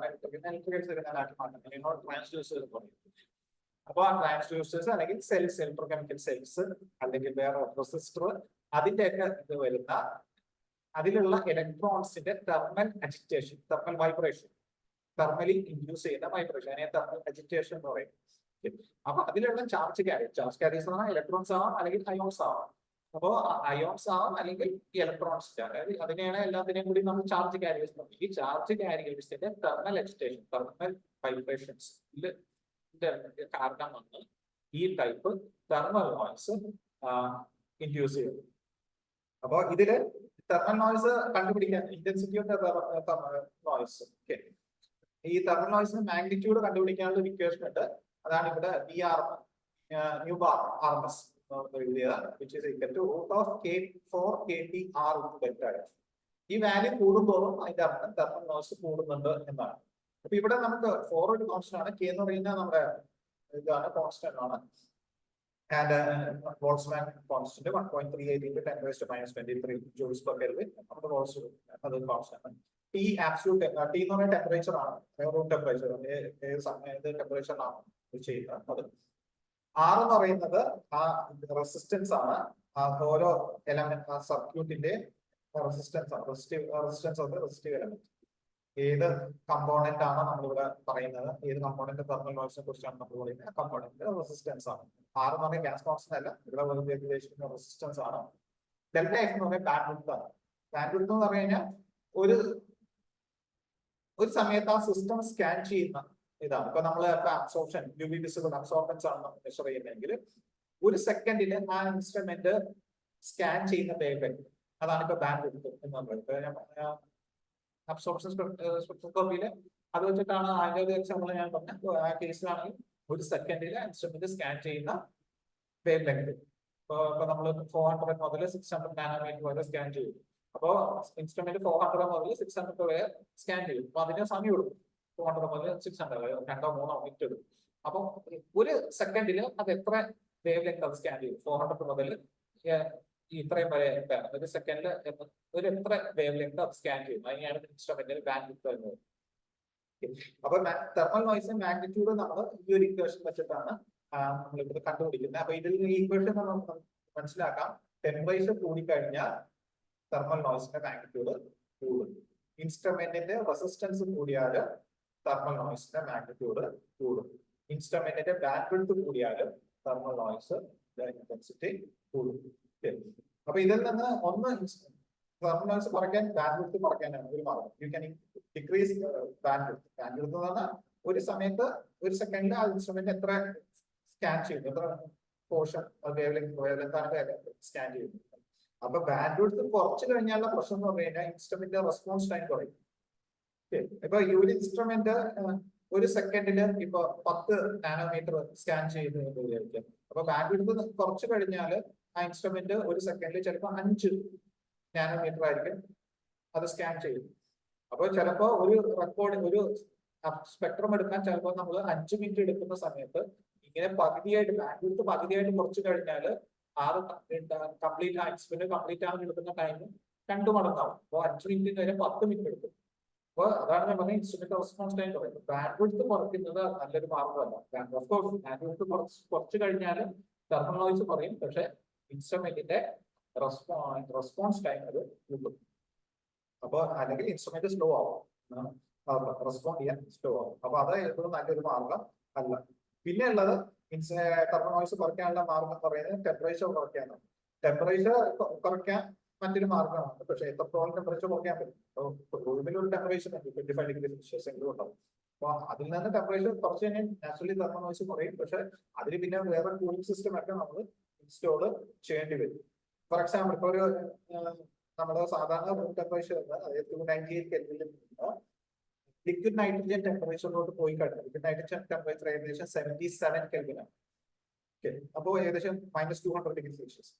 ഇലക്ട്രിക്കൽ സിഗ്നലാക്കി മാറ്റുന്നത് ട്രാൻസ്ഡ്യൂസേഴ്സ് പറയും. അപ്പൊ ആ ട്രാൻസ്ഡ്യൂസേഴ്സ് അല്ലെങ്കിൽ സെൽസ്, ഇലക്ട്രോകെമിക്കൽ സെൽസ് അല്ലെങ്കിൽ വേറെ റെസിസ്റ്റർ, അതിന്റെയൊക്കെ ഇത് വരുന്ന അതിലുള്ള ഇലക്ട്രോൺസിന്റെ thermal agitation, thermal vibration, thermally induce ചെയ്യുന്ന വൈബ്രേഷൻ, അതിനെ തെർമൽ അജിറ്റേഷൻ എന്ന് പറയും. അപ്പൊ അതിലുള്ള ചാർജ് ക്യാരീസ് എന്ന് പറഞ്ഞാൽ ഇലക്ട്രോൺസ് ആവാം അല്ലെങ്കിൽ അയോൺസ് ആവാം. അപ്പോ അയോൺസ് ആവാം അല്ലെങ്കിൽ ഇലക്ട്രോൺസ്, അതായത് അതിനെയാണ് എല്ലാത്തിനെയും കൂടി നമ്മൾ ചാർജ് ക്യാരിയേഴ്സ്. ഈ ചാർജ് ക്യാരിയേഴ്സിന്റെ തെർമൽ എക്സിറ്റേഷൻ, തെർമൽ വൈബ്രേഷൻസ് കാരണമാണ് ഈ ടൈപ്പ് തെർമൽ നോയ്സ് ഇൻഡ്യൂസ് ചെയ്യുന്നത്. അപ്പോൾ ഇതില് തെർമൽ നോയ്സ് കണ്ടുപിടിക്കാൻ ഇന്റൻസിറ്റി ഓഫ് നോയ്സ്, ഈ തെർമൽ നോയ്സിന് മാഗ്നിറ്റ്യൂഡ് കണ്ടുപിടിക്കാനുള്ള ഒരു ഇക്വേഷൻ ഉണ്ട്. അതാണ് ഇവിടെ ന്യൂ ബാർ RMS എഴുതിയത്, which is equal to root of K4 KTR into delta F. ഈ വാല്യൂ കൂടുന്തോറും അതിന്റെ അർത്ഥം തെർമൽ നോയ്സ് കൂടുന്നുണ്ട് എന്നാണ്. അപ്പൊ ഇവിടെ നമുക്ക് ഫോർവേഡ് കോൺസ്റ്റന്റ് ആണ്. K എന്ന് പറയുന്നത് നമ്മുടെ ഇതാണ്, കോൺസ്റ്റന്റ് ആണ്. And Boltzmann constant 1.38 into 10 raised to -23 joules per Kelvin. നമ്മുടെ അത് കോൺസ്റ്റന്റ്. T absolute, T എന്ന് പറയുന്ന ടെമ്പറേച്ചർ ആണ്, റൂം ടെമ്പറേച്ചർ, ഏത് സമയത്ത് ടെമ്പറേച്ചറിലാണ് ചെയ്യുന്നത്. അത് R എന്ന് പറയുന്നത് ആ റെസിസ്റ്റൻസ് ആണ്, ഓരോ എലമെന്റ് ആ സർക്യൂട്ടിന്റെ റെസിസ്റ്റൻസ് ആണ്, റെസിസ്റ്റൻസ് ഓഫ് റെസിസ്റ്റീവ് എലമെന്റ്. ഏത് കമ്പോണന്റ് ആണോ നമ്മളിവിടെ പറയുന്നത്, ഏത് കമ്പോണന്റ് തെർമൽ നോയ്സിനെ കുറിച്ചാണ് നമ്മൾ പറയുന്നത്, കമ്പോണന്റ് റെസിസ്റ്റൻസ് ആണ്. R എന്ന് പറഞ്ഞാൽ ഗ്യാസ് കോൺസ്റ്റന്റ് അല്ല, ഇവിടെ ഉദ്ദേശിക്കുന്ന റെസിസ്റ്റൻസ് ആണ്. ഡെൽറ്റ F എന്ന് പറഞ്ഞാൽ ബാൻഡ് വിഡ്ത്ത് ആണ്. ബാൻഡ് വിഡ്ത്ത് എന്ന് പറഞ്ഞു കഴിഞ്ഞാൽ ഒരു സമയത്ത് ആ സിസ്റ്റം സ്കാൻ ചെയ്യുന്ന ഇതാണ്. ഇപ്പൊ നമ്മൾ അബ്സോർപ്ഷൻ, യുവി വിസിബിൾ അബ്സോർബൻസ് ആണ് നമ്മൾ മെഷർ ചെയ്യുന്നതെങ്കിൽ ഒരു സെക്കൻഡില് ആ ഇൻസ്ട്രുമെന്റ് സ്കാൻ ചെയ്യുന്ന വേവ് ലെങ്ത്, അതാണ് ഇപ്പൊ ബാൻഡ് വിഡ്ത്ത് എന്ന് പറയുന്നത്. അബ്സോർപ്ഷൻ സ്പെക്ട്രോസ്കോപ്പിയില് അത് വെച്ചിട്ടാണ് അതിന്റെ ഒരു എക്സാമ്പിൾ ഞാൻ പറഞ്ഞത്. ആ കേസിലാണെങ്കിൽ ഒരു സെക്കൻഡില് ഇൻസ്ട്രുമെന്റ് സ്കാൻ ചെയ്യുന്ന വേവ് ലെങ്ത്. ഇപ്പൊ നമ്മൾ 400 മുതൽ 600 നാനോമീറ്റർ വരെ സ്കാൻ ചെയ്യും. അപ്പോ ഇൻസ്ട്രുമെന്റ് 400 മുതൽ 600 വരെ സ്കാൻ ചെയ്യും. അപ്പൊ അതിന് സമയം എടുക്കും. 400 മുതൽ 600, 2-3 മിനിറ്റ് എടുക്കും. അപ്പൊ ഒരു സെക്കൻഡില് അത് എത്ര വേവ് ലെങ്ത് അത് സ്കാൻ ചെയ്യും? 400 മുതൽ ഇത്രയും വരെ ഒരു സെക്കൻഡില് ഒരു എത്ര വേവ് ലെങ്ത് അത് സ്കാൻ ചെയ്യും? അതിനെയാണ് ഇൻസ്ട്രുമെന്റിൽ ബാൻഡ് വിഡ്ത്ത് വരുന്നത്. അപ്പൊ തെർമൽ നോയ്സിന്റെ മാഗ്നിറ്റ്യൂഡ് നമ്മൾ ഈ ഒരു ഇക്വേഷൻ വെച്ചിട്ടാണ് നമ്മൾ ഇവിടെ കണ്ടുപിടിക്കുന്നത്. അപ്പൊ ഇതിൽ ഈ ഇക്വേഷൻ നമുക്ക് മനസ്സിലാക്കാം, ടെമ്പറേച്ചർ കൂടിക്കഴിഞ്ഞാൽ തെർമൽ നോയ്സിന്റെ മാഗ്നിറ്റ്യൂഡ് കൂടും. ഇൻസ്ട്രുമെന്റിന്റെ റെസിസ്റ്റൻസ് കൂടിയാൽ തെർമൽ നോയ്സിന്റെ മാഗ്നിറ്റ്യൂഡ് കൂടും. ഇൻസ്ട്രുമെന്റിന്റെ ബാൻഡ് വിഡ്ത്ത് കൂടിയാലും തെർമൽ നോയ്സ് ഇന്റൻസിറ്റി കൂടും. അപ്പൊ ഇതിൽ നിന്ന് ഒന്ന് തെർമൽ നോയ്സ് കുറയ്ക്കാൻ ബാൻഡ് വിഡ്ത്ത് കുറയ്ക്കാനാണ് ഒരു മാർഗം. You can decrease band width. Band width എന്ന് പറഞ്ഞാൽ ഒരു സമയത്ത് ഒരു സെക്കൻഡിൽ ആ ഇൻസ്ട്രുമെന്റ് എത്ര സ്കാൻ ചെയ്യുന്നു, എത്ര പോർഷൻ സ്കാൻ ചെയ്യുന്നു. അപ്പൊ ബാൻഡ് വിഡ്ത്ത് കുറച്ച് കഴിഞ്ഞാലുള്ള പ്രശ്നം എന്ന് പറഞ്ഞു കഴിഞ്ഞാൽ ഇൻസ്ട്രുമെന്റ് റെസ്പോൺസ് ടൈം കുറയും. ഇപ്പൊ ഈ ഒരു ഇൻസ്ട്രുമെന്റ് ഒരു സെക്കൻഡിൽ ഇപ്പൊ 10 നാനോമീറ്റർ സ്കാൻ ചെയ്യുന്നു എന്ന് വിചാരിക്കാം. അപ്പൊ ബാൻഡ് വിഡ്ത്ത് കുറച്ച് കഴിഞ്ഞാൽ ആ ഇൻസ്ട്രുമെന്റ് ഒരു സെക്കൻഡിൽ ചിലപ്പോൾ 5 നാനോമീറ്റർ ആയിരിക്കും അത് സ്കാൻ ചെയ്യും. അപ്പോൾ ചിലപ്പോ ഒരു റെക്കോർഡ്, ഒരു സ്പെക്ട്രം എടുക്കാൻ ചിലപ്പോൾ നമ്മൾ 5 മിനിറ്റ് എടുക്കുന്ന സമയത്ത് ഇങ്ങനെ പകുതിയായിട്ട് ബാൻഡ് വിഡ്ത്ത് പകുതിയായിട്ട് കുറച്ച് കഴിഞ്ഞാൽ ആറ് കംപ്ലീറ്റ് ഇൻസ്ട്രുമെന്റ് കംപ്ലീറ്റ് ആകാൻ എടുക്കുന്ന ടൈം 2 മടങ്ങാവും. അപ്പോൾ 5 മിനിറ്റ് വരെ 10 മിനിറ്റ് എടുക്കും. അപ്പോൾ അതാണ് ഞാൻ പറഞ്ഞ ഇൻസ്ട്രുമെന്റ് റെസ്പോൺസ് ടൈം കുറയും. ബാൻഡ് വിഡ്ത്ത് കുറയ്ക്കുന്നത് നല്ലൊരു മാർഗമല്ല. ഓഫ് കോഴ്സ് ബാൻഡ് വിഡ്ത്ത് കുറച്ച് കഴിഞ്ഞാൽ തെർമൽ നോയ്സ് കുറയും, പക്ഷെ ഇൻസ്ട്രുമെന്റിന്റെ റെസ്പോൺസ് ടൈം അത് കൂടും. അപ്പൊ അല്ലെങ്കിൽ ഇൻസ്ട്രുമെന്റ് സ്ലോ ആവും, റെസ്പോണ്ട് ചെയ്യാൻ സ്ലോ ആവും. അപ്പൊ അത് ഏറ്റവും നല്ലൊരു മാർഗം അല്ല. പിന്നെ ഉള്ളത് തെർമൽ നോയ്സ് കുറയ്ക്കാനുള്ള മാർഗം എന്ന് പറയുന്നത് ടെമ്പറേച്ചർ കുറയ്ക്കാനാണ്. ടെമ്പറേച്ചർ കുറയ്ക്കാൻ മറ്റൊരു മാർഗമാണ്, പക്ഷെ എത്രത്തോളം ടെമ്പറേച്ചർ കുറയ്ക്കാൻ പറ്റും. റൂമിൽ ഒരു ടെമ്പറേച്ചർ 25 ഡിഗ്രി സെൽഷ്യസ് എങ്കിലും ഉണ്ടാവും. അപ്പൊ അതിൽ നിന്ന് ടെമ്പറേച്ചർ കുറച്ച് കഴിഞ്ഞാൽ നാച്ചുറലി തെർമൽ നോയ്സ് കുറയും. പക്ഷെ അതിന് പിന്നെ വേറെ കൂളിംഗ് സിസ്റ്റം ഒക്കെ നമ്മൾ ഇൻസ്റ്റോൾ ചെയ്യേണ്ടി വരും. ഫോർ എക്സാമ്പിൾ ഇപ്പൊ ഒരു നമ്മുടെ സാധാരണ റൂം ടെമ്പറേച്ചർ അതായത് 298 കെൽവിനിൽ നിന്ന് ലിക്വിഡ് നൈട്രജൻ ടെമ്പറേച്ചറിലോട്ട് പോയി കഴിഞ്ഞാൽ ലിക്വിഡ് നൈട്രജൻ ടെമ്പറേച്ചർ ഏകദേശം 77 കെൽവിനാണ്. അപ്പോൾ ഏകദേശം -200 ഡിഗ്രി സെൽഷ്യസ്,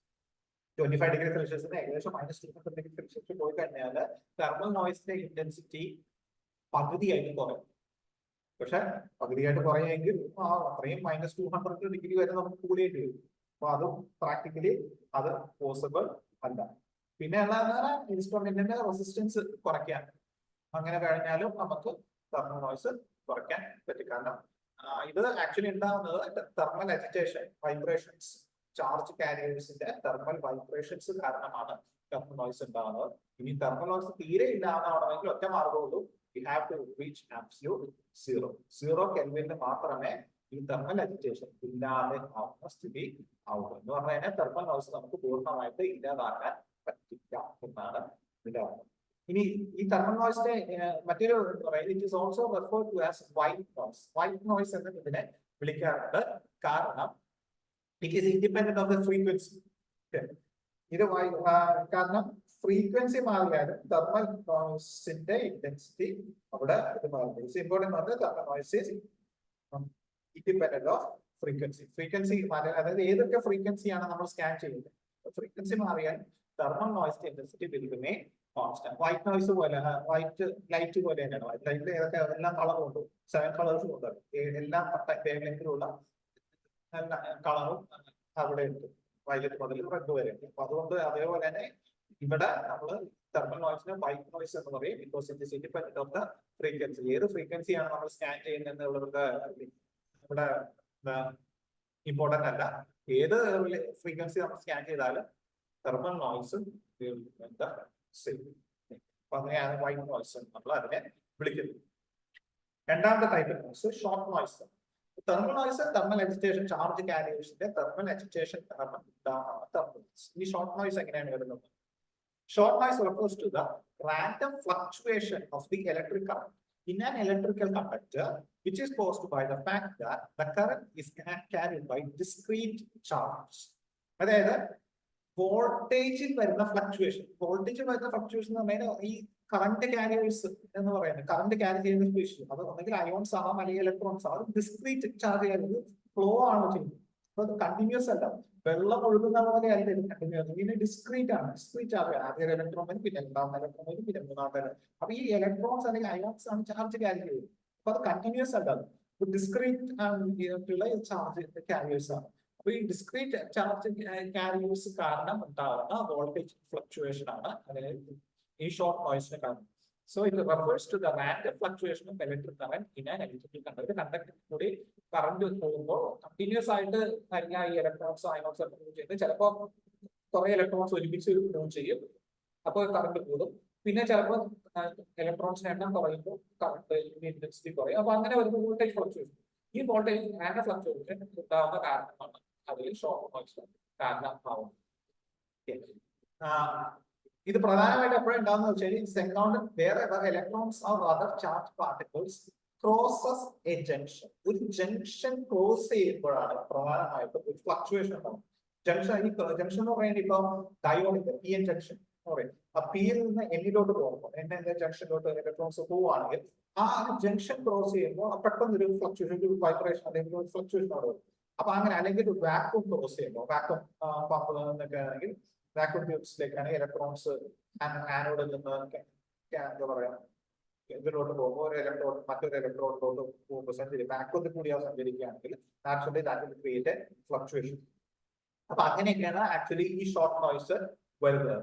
25 ഡിഗ്രി സെൽഷ്യസിന് ഏകദേശം -200 ഡിഗ്രി സെൽഷ്യസ് പോയി കഴിഞ്ഞാൽ തെർമൽ നോയ്സിന്റെ ഇന്റൻസിറ്റി പകുതിയായിട്ട് കുറയും. പക്ഷെ പകുതിയായിട്ട് കുറയെങ്കിൽ അത്രയും -200 ഡിഗ്രി വരെ നമുക്ക് കൂടിയേണ്ടി വരും. അപ്പൊ അതും പ്രാക്ടിക്കലി അത് പോസിബിൾ അല്ല. പിന്നെ ഉള്ളതാണ് ഇൻസ്ട്രുമെന്റിന്റെ റെസിസ്റ്റൻസ് കുറയ്ക്കാൻ. അങ്ങനെ കഴിഞ്ഞാലും നമുക്ക് തെർമൽ നോയ്സ് കുറയ്ക്കാൻ പറ്റും. കാരണം ഇത് ആക്ച്വലി ഉണ്ടാകുന്നത് തെർമൽ അജിറ്റേഷൻ, വൈബ്രേഷൻസ്, ചാർജ് കാരിയേഴ്സിന്റെ തെർമൽ വൈബ്രേഷൻസ് കാരണമാണ് തെർമൽ നോയ്സ് ഉണ്ടാകുന്നത്. ഇനി തെർമൽ നോയ്സ് തീരെ ഇല്ലാതാവണമെങ്കിൽ ഒറ്റ മാർഗമുള്ളൂ, we have to reach absolute zero. 0 കെൽവിനിൽ മാത്രമേ ഈ തെർമൽ അജിറ്റേഷൻ ഇല്ലാതെ ആവുന്ന സ്ഥിതി ആവുക. എന്ന് പറഞ്ഞു കഴിഞ്ഞാൽ തെർമൽ നോയ്സ് നമുക്ക് പൂർണ്ണമായിട്ട് ഇല്ലാതാക്കാൻ പറ്റില്ല എന്നാണ് ഇതിലാവുന്നത്. ഇനി ഈ തെർമൽ നോയ്സിന്റെ മറ്റൊരു it is also referred to as white noise. White noise എന്ന് ഇതിനെ വിളിക്കാറുണ്ട്. കാരണം it is independent of the frequency. ഇത് കാരണം ഫ്രീക്വൻസി മാറിയാലും തെർമൽ നോയ്സിന്റെ ഇന്റൻസിറ്റി അവിടെ ഇത് മാറുന്നു. ഇറ്റ്സ് ഇമ്പോർട്ടന്റ് ആണ്. Thermal noise is independent of frequency. Frequency അതായത് ഏതൊക്കെ ഫ്രീക്വൻസിയാണ് നമ്മൾ സ്കാൻ ചെയ്യുന്നത്, ഫ്രീക്വൻസി മാറിയാൽ തെർമൽ നോയ്സിന്റെ intensity will remain constant. White noise പോലെ, വൈറ്റ് ലൈറ്റ് പോലെ തന്നെയാണ്. വൈറ്റ് ലൈറ്റിൽ ഏതൊക്കെ എല്ലാ കളറും ഉണ്ട്, 7 കളേഴ്സും ഉണ്ട്. എല്ലാ വേഗത്തിലുള്ള കളറും അവിടെ ഉണ്ട്, വയലറ്റ് മുതൽ റെഡ് വരെ ഉണ്ട്. അപ്പൊ അതുകൊണ്ട് അതേപോലെ തന്നെ ഇവിടെ നമ്മൾ തെർമൽ നോയ്സിന് വൈറ്റ് നോയ്സ് എന്ന് പറയും. Because it is independent of the frequency. ഏത് ഫ്രീക്വൻസിയാണ് നമ്മൾ സ്കാൻ ചെയ്യുന്നത് എന്നുള്ളത് ഇവിടെ ഇമ്പോർട്ടന്റ് അല്ല. ഏത് ഫ്രീക്വൻസി നമ്മൾ സ്കാൻ ചെയ്താലും തെർമൽ നോയ്സ് അപ്പൊ അങ്ങനെയാണ് വൈറ്റ് നോയ്സ് നമ്മൾ അതിനെ വിളിക്കുന്നത്. രണ്ടാമത്തെ type noise short noise. Thermal noise thermal agitation, charge കാരിയേഴ്സിന്റെ തെർമൽ അജിറ്റേഷൻ കാരണം ഉണ്ടാകുന്ന തെർമൽ നോയ്സ്. ഈ ഷോർട്ട് നോയ്സ് എങ്ങനെയാണ് വരുന്നത്? Short noise refers to the random fluctuation of the electric current in an electrical conductor, which is caused by the fact that the current is carried by discrete charges. അതായത് വോൾട്ടേജിൽ വരുന്ന ഫ്ലക്ച്വേഷൻ. വോൾട്ടേജിൽ വരുന്ന ഫ്ലക്ച്വേഷൻ എന്ന് പറഞ്ഞാൽ ഈ കറണ്ട് കാരിയേഴ്സ് എന്ന് പറയുന്നത്, കറണ്ട് ക്യാരി ചെയ്യുന്ന സ്പീഷീസ് അത് ഒന്നെങ്കിൽ അയോൺസ് ആവാം അല്ലെങ്കിൽ ഇലക്ട്രോൺസ് ആവാം. ഡിസ്ക്രീറ്റ് ചാർജ് ചെയ്യുന്നത് ഫ്ലോ ആണ് ചെയ്യുന്നത്. അപ്പൊ അത് കണ്ടിന്യൂസ് അല്ല, വെള്ളം ഒഴുകുന്ന പോലെ അല്ല ഇത് കണ്ടിന്യൂസ്. ഇതിന് ഡിസ്ക്രീറ്റ് ആണ്. ഡിസ്ക്രീറ്റ് ചാർജ് ആദ്യം ഇലക്ട്രോൺ വരും, പിന്നെ രണ്ടാമത്തെ ഇലക്ട്രോൺ വരും, പിന്നെ മൂന്നാമത്തെ. അപ്പൊ ഈ ഇലക്ട്രോൺസ് അല്ലെങ്കിൽ അയോൺസ് ആണ് ചാർജ് ക്യാരി ചെയ്യുന്നത്. അപ്പൊ അത് കണ്ടിന്യൂസ് അല്ല, ഡിസ്ക്രീറ്റ് ആയിട്ടുള്ള ചാർജ് കാരിയേഴ്സ് ആണ്. അപ്പൊ ഈ ഡിസ്ക്രീറ്റ് ചാർജ് കാരിയേഴ്സ് കാരണം ഉണ്ടാകുന്ന വോൾട്ടേജ് ഫ്ലക്ച്വേഷൻ ആണ് ഈ ഷോർട്ട് നോയ്സിന് കാരണം. So it refers to the random fluctuation of electric current in an electrical conductor. Conductor കൂടി കറണ്ട് പോകുമ്പോൾ കണ്ടിന്യൂസ് ആയിട്ട് എല്ലാ ഈ ഇലക്ട്രോൺസ് അയോൺസ് മൂവ് ചെയ്ത് ചിലപ്പോൾ കുറെ ഇലക്ട്രോൺസ് ഒരുമിച്ച് മൂവ് ചെയ്യും, അപ്പോൾ കറണ്ട് കൂടും. പിന്നെ ചിലപ്പോൾ ഇലക്ട്രോൺസിന്റെ എണ്ണം കുറയുമ്പോൾ കറണ്ട് ഇന്റൻസിറ്റി കുറയും. അപ്പൊ അങ്ങനെ വരുമ്പോൾ വോൾട്ടേജ് ഫ്ലക്ച്വേഷൻ. ഈ വോൾട്ടേജ് റാൻഡം ഫ്ലക്ച്വേഷൻ ഉണ്ടാവുന്ന കാരണമാണ് അതിൽ ഷോർട്ട് നോയ്സ് കാരണമാവുന്നത്. ഇത് പ്രധാനമായിട്ട് എപ്പോഴും ഉണ്ടാകുന്ന വെച്ചാൽ it's encountered wherever electrons or other charge particles crosses a junction. ഒരു ജംഗ്ഷൻ ക്രോസ് ചെയ്യുമ്പോഴാണ് പ്രധാനമായിട്ടും ഒരു ഫ്ലക്ച്വേഷൻ ഉണ്ടാവും. ജംഗ്ഷൻ എന്ന് പറയുന്നത് ഇപ്പൊ ഡയോഡിന്റെ പി എൻ ജംഗ്ഷൻ എന്ന് പറയും. ആ പിയിൽ നിന്ന് എന്നിലോട്ട് പോകുമ്പോൾ എന്റെ ജംഗ്ഷനിലോട്ട് ഇലക്ട്രോൺസ് പോവുകയാണെങ്കിൽ ആ ജംഗ്ഷൻ ക്രോസ് ചെയ്യുമ്പോൾ പെട്ടെന്ന് ഒരു ഫ്ലക്ച്വേഷൻ, ഒരു വൈബ്രേഷൻ അല്ലെങ്കിൽ ഒരു ഫ്ലക്ച്വേഷൻ അവിടെ വരും. അപ്പൊ അങ്ങനെ അല്ലെങ്കിൽ ഒരു വാക്വം ക്രോസ് ചെയ്യുമ്പോൾ, വാക്വം പമ്പ് എന്നൊക്കെ ആണെങ്കിൽ വാക്വം ട്യൂബ്സിലേക്കാണ് ഇലക്ട്രോൺസ് ആനോഡിൽ നിന്ന് എന്താ പറയാ ഇതിലോട്ട് പോകുമ്പോൾ ഒരു ഇലക്ട്രോൺ മറ്റൊരു ഇലക്ട്രോണിലോട്ട് പോകുമ്പോൾ വാക്വത്തിൽ കൂടി സഞ്ചരിക്കുകയാണെങ്കിൽ actually that will create a fluctuation. അപ്പൊ അങ്ങനെയൊക്കെയാണ് ആക്ച്വലി ഈ ഷോർട്ട് നോയ്സ് വരുന്നത്.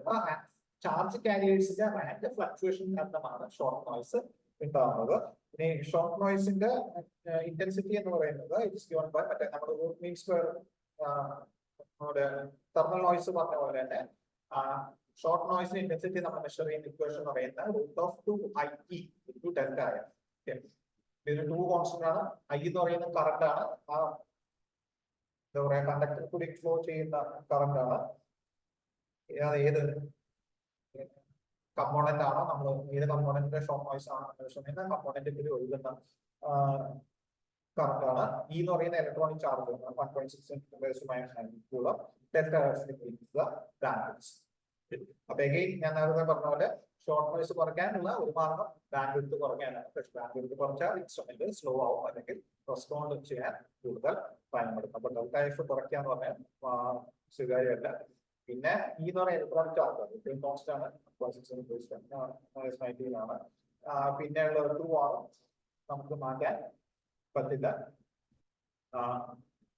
ചാർജ് കാരിയേഴ്സിന്റെ റാൻഡ് ഫ്ലക്ച്വേഷൻ കാരണമാണ് ഷോർട്ട് നോയ്സ് ഉണ്ടാവുന്നത്. ഇനി ഷോർട്ട് നോയ്സിന്റെ ഇന്റൻസിറ്റി എന്ന് പറയുന്നത് ഇറ്റ്സ് ഗിവൺ ബൈ മറ്റേ നമ്മുടെ മീൻ സ്ക്വയർ നമ്മുടെ തെർമൽ നോയ്സ് പറഞ്ഞ പോലെ തന്നെ ഷോർട്ട് നോയ്സിന്റെ ഇന്റൻസിറ്റി നമ്മൾ മെഷർ ചെയ്യുന്ന ഇക്വേഷൻ എന്ന് പറയുന്നത് √2IE × Δ ആയ. ഇത് 2 കോൺസ്റ്റന്റ് ആണ്. I എന്ന് പറയുന്നത് കറന്റ് ആണ്. എന്താ പറയാ കണ്ടക്ടർ കൂടി ഫ്ലോ ചെയ്യുന്ന കറന്റ് ആണ്. ഏത് കമ്പോണന്റ് ആണോ നമ്മൾ ഏത് കമ്പോണന്റിന്റെ ഷോർട്ട് നോയ്സ് ആണ് കമ്പോണന്റിൽ കൂടി ഒഴുകുന്ന കറന്റ് ആണ്. E എന്ന് പറയുന്ന ഇലക്ട്രോണിക് ചാർജ് 1.6 അപ്പൊ എഗെയിൻ ഞാൻ നേരത്തെ പറഞ്ഞ പോലെ ഷോർട്ട് നോയ്സ് കുറയ്ക്കാനുള്ള ഒരു മാർഗം ബാൻഡ് വിഡ്ത്ത് കുറയ്ക്കാനാണ്. പക്ഷെ ബാൻഡ് വിഡ്ത്ത് കുറച്ചാൽ ഇൻസ്ട്രുമെന്റ് സ്ലോ ആവും അല്ലെങ്കിൽ റെസ്പോണ്ട് ചെയ്യാൻ കൂടുതൽ ടൈം എടുക്കും. അപ്പൊ ഡെൽറ്റ കുറയ്ക്കാന്ന് പറഞ്ഞാൽ സ്വീകാര്യമല്ല. പിന്നെ ഈ എന്ന് പറയുന്ന ഇലക്ട്രോണിക് ചാർജ് കോൺസ്റ്റ് ആണ്, ആണ്. പിന്നെ ഉള്ള 2 ആണ് നമുക്ക് മാറ്റാൻ പറ്റില്ല.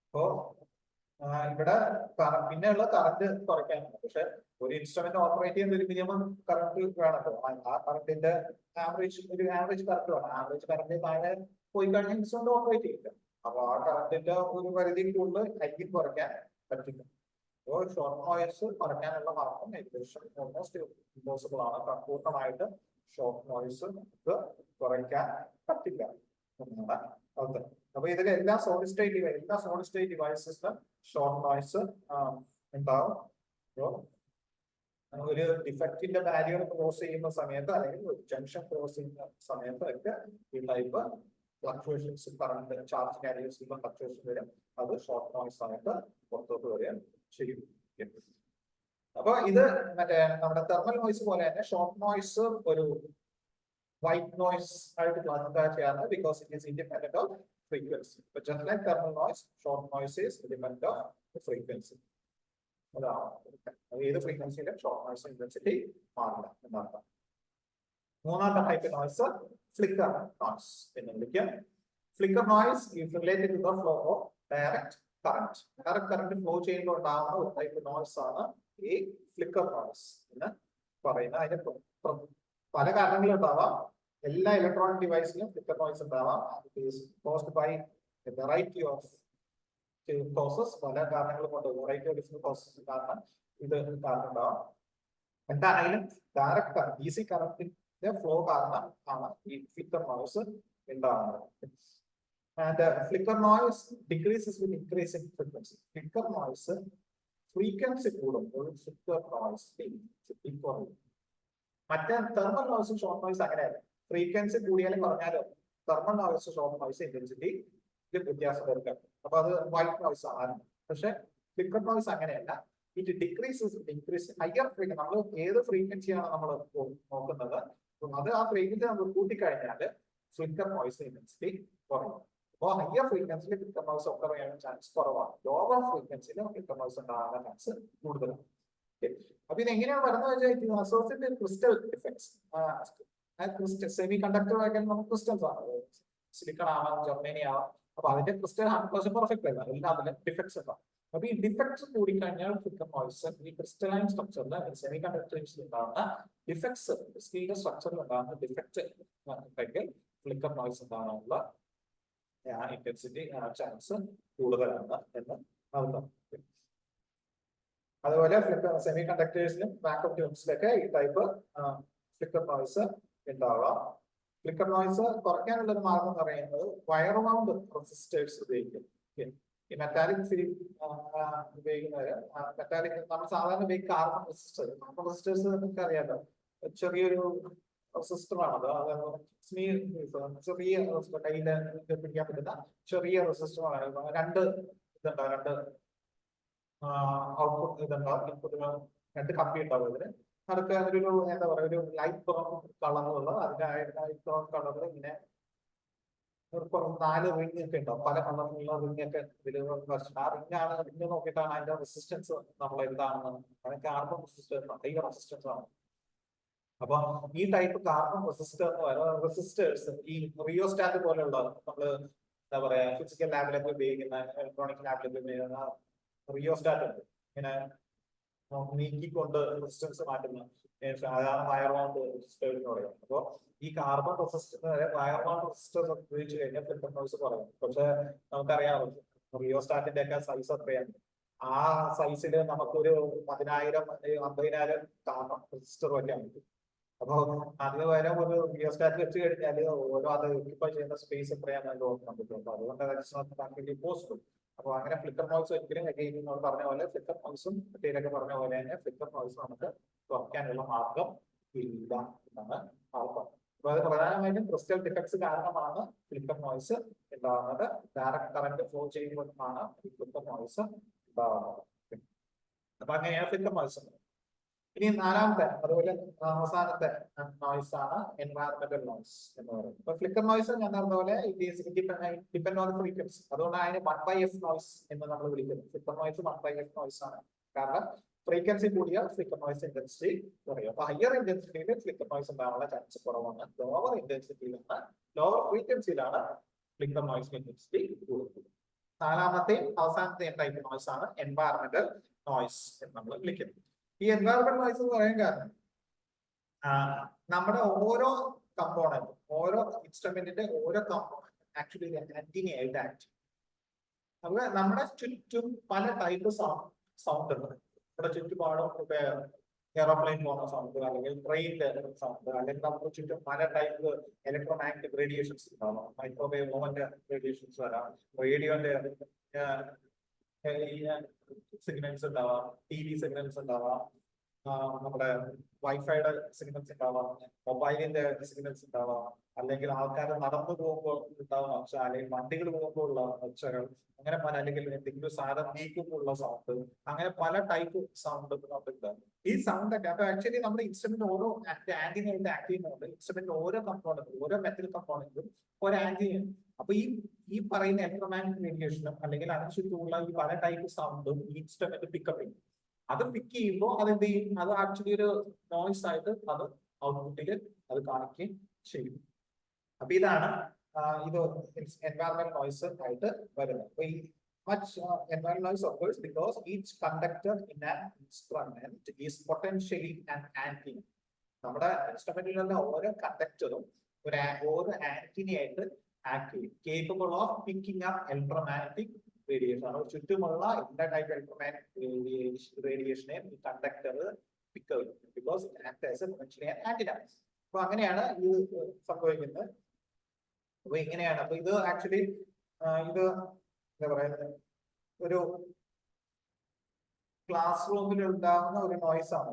അപ്പോ ഇവിടെ പിന്നെയുള്ള കറന്റ് കുറയ്ക്കാനുണ്ട്. പക്ഷെ ഒരു ഇൻസ്ട്രുമെന്റ് ഓപ്പറേറ്റ് ചെയ്യുന്ന ഒരു മിനിമം കറന്റ് വേണമല്ലോ. ആ കറന്റിന്റെ ഒരു ആവറേജ് കറന്റ് വേണം. ആവറേജ് കറന്റ് താഴെ പോയി കഴിഞ്ഞാൽ ഇൻസ്ട്രുമെന്റ് ഓപ്പറേറ്റ് ചെയ്യില്ല. അപ്പൊ ആ കറന്റിന്റെ ഒരു പരിധി കൂടുതൽ ഐക്യം കുറയ്ക്കാൻ പറ്റില്ല. അപ്പോൾ ഷോർട്ട് നോയ്സ് കുറയ്ക്കാനുള്ള മാർഗം ഏകദേശം ഓൾമോസ്റ്റ് ഇമ്പോസിബിൾ ആണ്. പൂർണ്ണമായിട്ട് ഷോർട്ട് നോയ്സ് നമുക്ക് കുറയ്ക്കാൻ പറ്റില്ല എന്നാണ് അർത്ഥം. അപ്പൊ ഇതിൽ എല്ലാ സോളിഡ് സ്റ്റേറ്റ് ഡിവൈസസിലും ഷോർട്ട് നോയ്സ് ഉണ്ടാവും. ഒരു ഡിഫക്റ്റിന്റെ ബാരിയർ ക്രോസ് ചെയ്യുന്ന സമയത്ത് അല്ലെങ്കിൽ ഒരു ജംഗ്ഷൻ ക്രോസ് ചെയ്യുന്ന സമയത്ത് ഒക്കെ ഈ ടൈപ്പ് ഫ്ലക്ച്വേഷൻസ് കറണ്ട് ചാർജ് കാരിയേഴ്സിലുള്ള ഫ്ലക്ച്വേഷൻ വരും. അത് ഷോർട്ട് നോയ്സ് ആയിട്ട് പുറത്തോട്ട് വരികയും ചെയ്യും. അപ്പൊ ഇത് മറ്റേ നമ്മുടെ തെർമൽ നോയ്സ് പോലെ തന്നെ ഷോർട്ട് നോയ്സ് ഒരു വൈറ്റ് നോയ്സ് ആയിട്ട് ക്ലാസിഫൈ ചെയ്യാറുണ്ട്. Because it is independent of frequency. But just like thermal noise, short noise is independent of the frequency. ഏത് ഫ്രീക്വൻസിയിലും ഷോർട്ട് നോയ്സ് ഇന്റൻസിറ്റി മാറില്ല എന്നർത്ഥം. മൂന്നാമത്തെ ടൈപ്പ് നോയ്സ് ഫ്ലിക്കർ നോയ്സ് എന്ന് വിളിക്കും. Flicker noise is related to the flow of direct current. Direct current flow ചെയ്യുമ്പോൾ ഉണ്ടാകുന്ന ഒരു ടൈപ്പ് നോയ്സ് ആണ് ഈ ഫ്ലിക്കർ നോയ്സ് എന്ന് പറയുന്നത്. അതിന് പല കാരണങ്ങളും ഉണ്ടാവാം. എല്ലാ ഇലക്ട്രോണിക് ഡിവൈസിലും ഫ്ലിക്കർ നോയ്സ് ഉണ്ടാവാം. Caused by variety of causes. പല കാരണങ്ങൾ കൊണ്ട് വെറൈറ്റി ഓഫ് ഡിഫറെന്റ് കോസസ് കാരണം ഇത് കാരണം ഉണ്ടാവാം. എന്താണെങ്കിലും ഡയറക്റ്റ് കറന്റ് DC കറന്റിന്റെ ഫ്ലോ കാരണം ആണ് ഈ ഫ്ലിക്കർ നോയ്സ് ഉണ്ടാകുന്നത്. And flicker noise decreases with increase in frequency. Flicker noise frequency കൂടുമ്പോൾ ഫ്ലിക്കർ നോയ്സ് കുറയും. മറ്റേ തെർമൽ നോയ്സും ഷോർട്ട് നോയ്സ് അങ്ങനെയല്ല. ഫ്രീക്വൻസി കൂടിയാലും കുറഞ്ഞാലും thermal noise short noise intensity വ്യത്യാസം വരുത്തും. അപ്പൊ അത് വൈറ്റ് നോയ്സ് ആണ്. പക്ഷെ ഫ്ലിക്കർ നോയ്സ് അങ്ങനെയല്ല. It decreases increase higher frequency. നമ്മൾ ഏത് ഫ്രീക്വൻസിയാണ് നമ്മൾ നോക്കുന്നത് അത് ആ ഫ്രീക്വൻസി നമ്മൾ കൂട്ടിക്കഴിഞ്ഞാൽ ഫ്ലിക്കർ നോയ്സ് ഇന്റൻസിറ്റി കുറയും. അപ്പോൾ ഹയർ ഫ്രീക്വൻസിയിൽ ഫ്ലിക്കർ നോയ്സ് ഒക്കെ ചെയ്യാൻ ചാൻസ് കുറവാണ്. ലോവർ ഫ്രീക്വൻസിയിൽ ഫ്ലിക്കർ നോയ്സ് ഉണ്ടാകാൻ ചാൻസ് കൂടുതലാണ്. അപ്പൊ ഇത് എങ്ങനെയാണ് വരുന്നത് വെച്ചാൽ ക്രിസ്റ്റൽ ഡിഫക്ട്സ്. സെമി കണ്ടക്ടർ ആയാലും നമുക്ക് ക്രിസ്റ്റൽസ് ആണ്. സിലിക്കൺ ആവാം, ജർമ്മനി ആവാം. അപ്പൊ അതിന്റെ ക്രിസ്റ്റൽ 100% പെർഫെക്റ്റ് അല്ല. എല്ലാത്തിലും ഡിഫക്ട്സ് ഉണ്ടാവും. അപ്പൊ ഈ ഡിഫക്ട്സ് കൂടിക്കഴിഞ്ഞാൽ ഫ്ലിക്കർ നോയ്സ് ഈ ക്രിസ്റ്റലൈൻ സ്ട്രക്ചറിൽ സെമി കണ്ടക്ടേഴ്സിൽ ഉണ്ടാകുന്ന ഡിഫക്ട്സ് സ്റ്റീലിന്റെ സ്ട്രക്ചറിൽ ഉണ്ടാകുന്ന ഡിഫക്ട് ഉണ്ടെങ്കിൽ ഫ്ലിക്കർ നോയ്സ് ഉണ്ടാകാനുള്ള ഇന്റൻസിറ്റി ചാൻസ് കൂടുതലാണ് എന്ന് അർത്ഥം. അതുപോലെ സെമി കണ്ടക്ടേഴ്സിലും വാക്വം ട്യൂബ്സിലൊക്കെ ഈ ടൈപ്പ് ഫ്ലിക്കർ നോയ്സ് ഉണ്ടാവാം. ഫ്ലിക്കർ നോയ്സ് കുറയ്ക്കാനുള്ള ഒരു മാർഗം എന്ന് പറയുന്നത് വയർ മൗണ്ട് റെസിസ്റ്റേഴ്സ് ഉപയോഗിക്കും. ഈ മെറ്റാലിക് ഉപയോഗിക്കുന്നവര് മെറ്റാലിക് നമ്മൾ സാധാരണ ഉപയോഗിക്കുന്ന കാർബൺ റെസിസ്റ്റേഴ്സ് നമുക്ക് അറിയാലോ. ചെറിയൊരു റെസിസ്റ്ററാണ് അത്. ചെറിയ കയ്യിൽ പിടിക്കാൻ പറ്റുന്ന ചെറിയ റെസിസ്റ്ററാണ്. രണ്ട് ഇതുണ്ടാവും, രണ്ട് ഔട്ട്പുട്ട് ഇതുണ്ടാവും, ഇൻപുട്ടിന് രണ്ട് കമ്പി ഉണ്ടാവും. ഇതിന് നടുക്ക് അതിലൊരു എന്താ പറയുക, ഒരു ലൈറ്റ് ബ്രൗൺ കളറുള്ള, അതിന്റെ ലൈറ്റ് ബ്രൗൺ കളറിൽ ഇങ്ങനെ ഒരു 4 റിംഗ് ഒക്കെ ഉണ്ടാവും, പല കളറിലുള്ള റിംഗ് ഒക്കെ ഇതിൽ. ആ റിംഗ് നോക്കിയിട്ടാണ് അതിന്റെ റെസിസ്റ്റൻസ് നമ്മൾ എന്താണെന്ന്. അത് കാർബൺ റെസിസ്റ്റൻസ് ആണ്. അപ്പൊ ഈ ടൈപ്പ് കാർബൺ റെസിസ്റ്റേഴ്സ് ഈ റിയോസ്റ്റാറ്റ് പോലെയുള്ള നമ്മള് എന്താ പറയാ ഫിസിക്കൽ ലാബിലൊക്കെ ഉപയോഗിക്കുന്ന, ഇലക്ട്രോണിക് ലാബിലൊക്കെ ഉപയോഗിക്കുന്ന റിയോസ്റ്റാറ്റ് ഉണ്ട്. ഇങ്ങനെ നീക്കിക്കൊണ്ട് റെസിസ്റ്റൻസ് മാറ്റുന്ന, അതാണ് വയർ മൗണ്ട് റെസിസ്റ്റേഴ്സ് എന്ന് പറയുന്നത്. അപ്പൊ ഈ കാർബൺ വയർ മൗണ്ട് റെസിസ്റ്റേഴ്സ് ഉപയോഗിച്ച് കഴിഞ്ഞാൽ ഫിൽട്ടർ നോയ്സ് കുറയും. പക്ഷെ നമുക്കറിയാം റിയോസ്റ്റാറ്റിന്റെ ഒക്കെ സൈസ് എത്രയാണ്. ആ സൈസിൽ നമുക്കൊരു 10,000 50,000 കാർബൺ റെസിസ്റ്റർ വയ്ക്കാൻ പറ്റും. അപ്പൊ അതിന് പകരം ഒരു റിയോസ്റ്റാറ്റ് വെച്ച് കഴിഞ്ഞാൽ ഓരോ അത് ഓക്യുപ്പൈ ചെയ്യുന്ന സ്പേസ് എത്രയാണെന്ന് നോക്കാൻ പറ്റും. അപ്പൊ അതുകൊണ്ട് പോസിബിൾ. അപ്പൊ അങ്ങനെ ഫ്ലിക്കർ നോയ്സ് ഒരിക്കലും നമ്മൾ പറഞ്ഞ പോലെ ഫ്ലിക്കർ നോയ്സും മറ്റേതൊക്കെ പറഞ്ഞ പോലെ തന്നെ ഫ്ലിക്കർ നോയ്സ് നമുക്ക് കുറയ്ക്കാനുള്ള മാർഗം ഇല്ല എന്നാണ് ആൾക്കാർ. അപ്പൊ അത് പ്രധാനമായിട്ടും ക്രിസ്റ്റൽ ഡിഫക്ട്സ് കാരണമാണ് ഫ്ലിക്കർ നോയ്സ് ഉണ്ടാകുന്നത്. ഡയറക്ട് കറന്റ് ഫ്ലോ ചെയ്യുമ്പോഴാണ് ഈ ഫ്ലിക്കർ നോയ്സ് ഉണ്ടാകുന്നത്. അപ്പൊ അങ്ങനെയാണ് ഫ്ലിക്കർ നോയ്സ്. ഇനി നാലാമത്തെ, അതുപോലെ അവസാനത്തെ നോയ്സ് ആണ് എൻവയറമെന്റൽ നോയ്സ് എന്ന് പറയുന്നത്. ഇപ്പൊ ഫ്ലിക്കർ നോയ്സ് ഞാൻ പറഞ്ഞ പോലെ ഡിപെൻഡ് ഓൺ ഫ്രീക്വൻസി. അതുകൊണ്ട് അതിന് 1/f നോയ്സ് എന്ന് നമ്മൾ വിളിക്കുന്നത്. ഫ്ലിക്കർ നോയ്സ് 1/f നോയ്സ് ആണ്. കാരണം ഫ്രീക്വൻസി കൂടിയാൽ ഫ്ലിക്കർ നോയ്സ് ഇന്റൻസിറ്റി കുറയും. അപ്പൊ ഹയർ ഇന്റൻസിറ്റിയിൽ ഫ്ലിക്കർ നോയ്സ് ഉണ്ടാവാനുള്ള ചാൻസ് കുറവാണ്. ലോവർ ഇന്റൻസിറ്റിയിലാണ്, ലോവർ ഫ്രീക്വൻസിയിലാണ് ഫ്ലിക്കർ നോയ്സ് ഇന്റൻസിറ്റി കൂടുതൽ. നാലാമത്തെയും അവസാനത്തെയും ടൈപ്പ് നോയ്സ് ആണ് എൻവയറമെന്റൽ നോയ്സ് എന്ന് നമ്മൾ വിളിക്കുന്നത്. ഈ എൻവയറമെന്റൽ നോയ്സ് എന്ന് പറയാൻ കാരണം നമ്മുടെ ഓരോ കമ്പോണന്റ്, ഓരോ ഇൻസ്ട്രുമെന്റിന്റെ ഓരോ കമ്പോണന്റ് ആക്ച്വലി ആന്റിന ആയിട്ട് ആക്ട് ചെയ്യും. അപ്പൊ നമ്മുടെ ചുറ്റും പല ടൈപ്പ് സൗണ്ട് ഉണ്ട്. നമ്മുടെ ചുറ്റുപാടും എയറോപ്ലെയിൻ പോകുന്ന സൗണ്ട്, അല്ലെങ്കിൽ ട്രെയിനിന്റെ സൗണ്ട്, അല്ലെങ്കിൽ നമ്മുടെ ചുറ്റും പല ടൈപ്പ് ഇലക്ട്രോമാഗ്നറ്റിക് റേഡിയേഷൻസ് ഉണ്ടാവാം. മൈക്രോവേവ് മോവന്റ് റേഡിയേഷൻസ് വരാം, റേഡിയോന്റെ സിഗ്നൽസ് ഉണ്ടാവാം, TV സിഗ്നൽസ് ഉണ്ടാവാം, നമ്മുടെ വൈഫൈയുടെ സിഗ്നൽസ് ഉണ്ടാവാം, മൊബൈലിന്റെ സിഗ്നൽസ് ഉണ്ടാവാം, അല്ലെങ്കിൽ ആൾക്കാർ നടന്നു പോകുമ്പോൾ ഉണ്ടാവുന്ന ഒച്ച, അല്ലെങ്കിൽ വണ്ടികൾ പോകുമ്പോൾ ഉള്ള ഒച്ചകൾ, അങ്ങനെ പല, അല്ലെങ്കിൽ എന്തെങ്കിലും സാധനം നീക്കുമ്പോൾ ഉള്ള സൗണ്ട്, അങ്ങനെ പല ടൈപ്പ് സൗണ്ട് ഉണ്ട്. ഈ സൗണ്ട് ഒക്കെ അപ്പൊ ആക്ച്വലി നമ്മുടെ ഇൻസ്ട്രുമെന്റ് ഓരോ ആന്റിനായിട്ട് ആക്ട് ചെയ്യുന്നുണ്ട്. ഇൻസ്ട്രുമെന്റ് ഓരോ കമ്പോണന്റും, ഓരോ മെറ്റൽ കമ്പോണന്റും ഒരു ആന്റിന. അപ്പൊ ഈ പറയുന്ന ഇലക്ട്രോമാഗ്നറ്റിക് റേഡിയേഷനും അല്ലെങ്കിൽ അതിന് ചുറ്റുമുള്ള ഈ പല ടൈപ്പ് സൗണ്ടും ഈ ഇൻസ്ട്രുമെന്റ് പിക്കപ്പ് ചെയ്യും. അത് പിക്ക് ചെയ്യുമ്പോൾ അതെന്ത് ചെയ്യും, അത് ആക്ച്വലി ഒരു നോയ്സ് ആയിട്ട് അത് ഔട്ട്പുട്ടിൽ അത് കാണിക്കുകയും ചെയ്യും. അപ്പൊ ഇതാണ് ഇത് എൻവയറമെന്റൽ നോയ്സ് ആയിട്ട് വരുന്നത്. അപ്പൊ ഈ much environmental noise occurs because each conductor in an instrument is potentially an antenna. നമ്മുടെ ഇൻസ്ട്രുമെന്റിലുള്ള ഓരോ കണ്ടക്ടറും ഓരോ ആന്റിനയായിട്ട് ആക്ട് ചെയ്യും, capable of picking up electromagnetic radiation. ആണ് ചുറ്റുമുള്ള എല്ലാ ടൈപ്പ് ഇലക്ട്രോമാഗ്നറ്റിക് റേഡിയേഷനെ ഈ കണ്ടക്ടർ പിക്ക് ചെയ്യും, because it act as A potentially antenna. അപ്പൊ അങ്ങനെയാണ് ഇത് സംഭവിക്കുന്നത്. അപ്പൊ ഇങ്ങനെയാണ്. അപ്പൊ ഇത് ആക്ച്വലി ഇത് എന്താ പറയുന്നത്, ഒരു ക്ലാസ് റൂമിൽ ഉണ്ടാകുന്ന ഒരു നോയ്സ് ആണ്.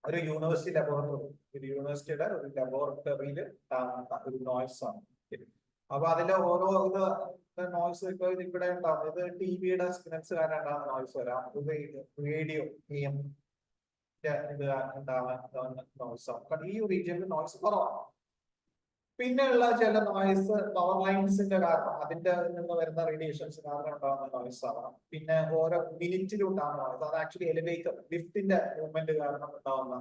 ഒരു യൂണിവേഴ്സിറ്റി ലബോറട്ടറി, ഒരു യൂണിവേഴ്സിറ്റിയുടെ ഒരു ലബോറട്ടറിയിൽ ഉണ്ടാകുന്ന ഒരു നോയ്സ് ആണ്. അപ്പൊ അതിലെ ഓരോ നോയ്സ് ഇപ്പൊ ഇവിടെ ഉണ്ടാവും. ഇത് ടിവിയുടെ സിഗ്നൽസ് കാരണം ഉണ്ടാകുന്ന നോയ്സ് വരാം. ഇത് റേഡിയോ ഇത് ഉണ്ടാവാൻ നോയ്സ് ആണ്. ഈ റീജിയനിൽ നോയ്സ് കുറവാണ്. പിന്നെയുള്ള ചില നോയ്സ് പവർ ലൈൻസിന്റെ കാരണം, അതിന്റെ നിന്ന് വരുന്ന റേഡിയേഷൻസ് കാരണം ഉണ്ടാകുന്ന നോയ്സ് ആണ്. പിന്നെ ഓരോ മിനിറ്റിലും ഉണ്ടാകുന്ന നോയ്സ്, അത് ആക്ച്വലി എലിവേറ്റർ ലിഫ്റ്റിന്റെ മൂവ്മെന്റ് കാരണം ഉണ്ടാകുന്ന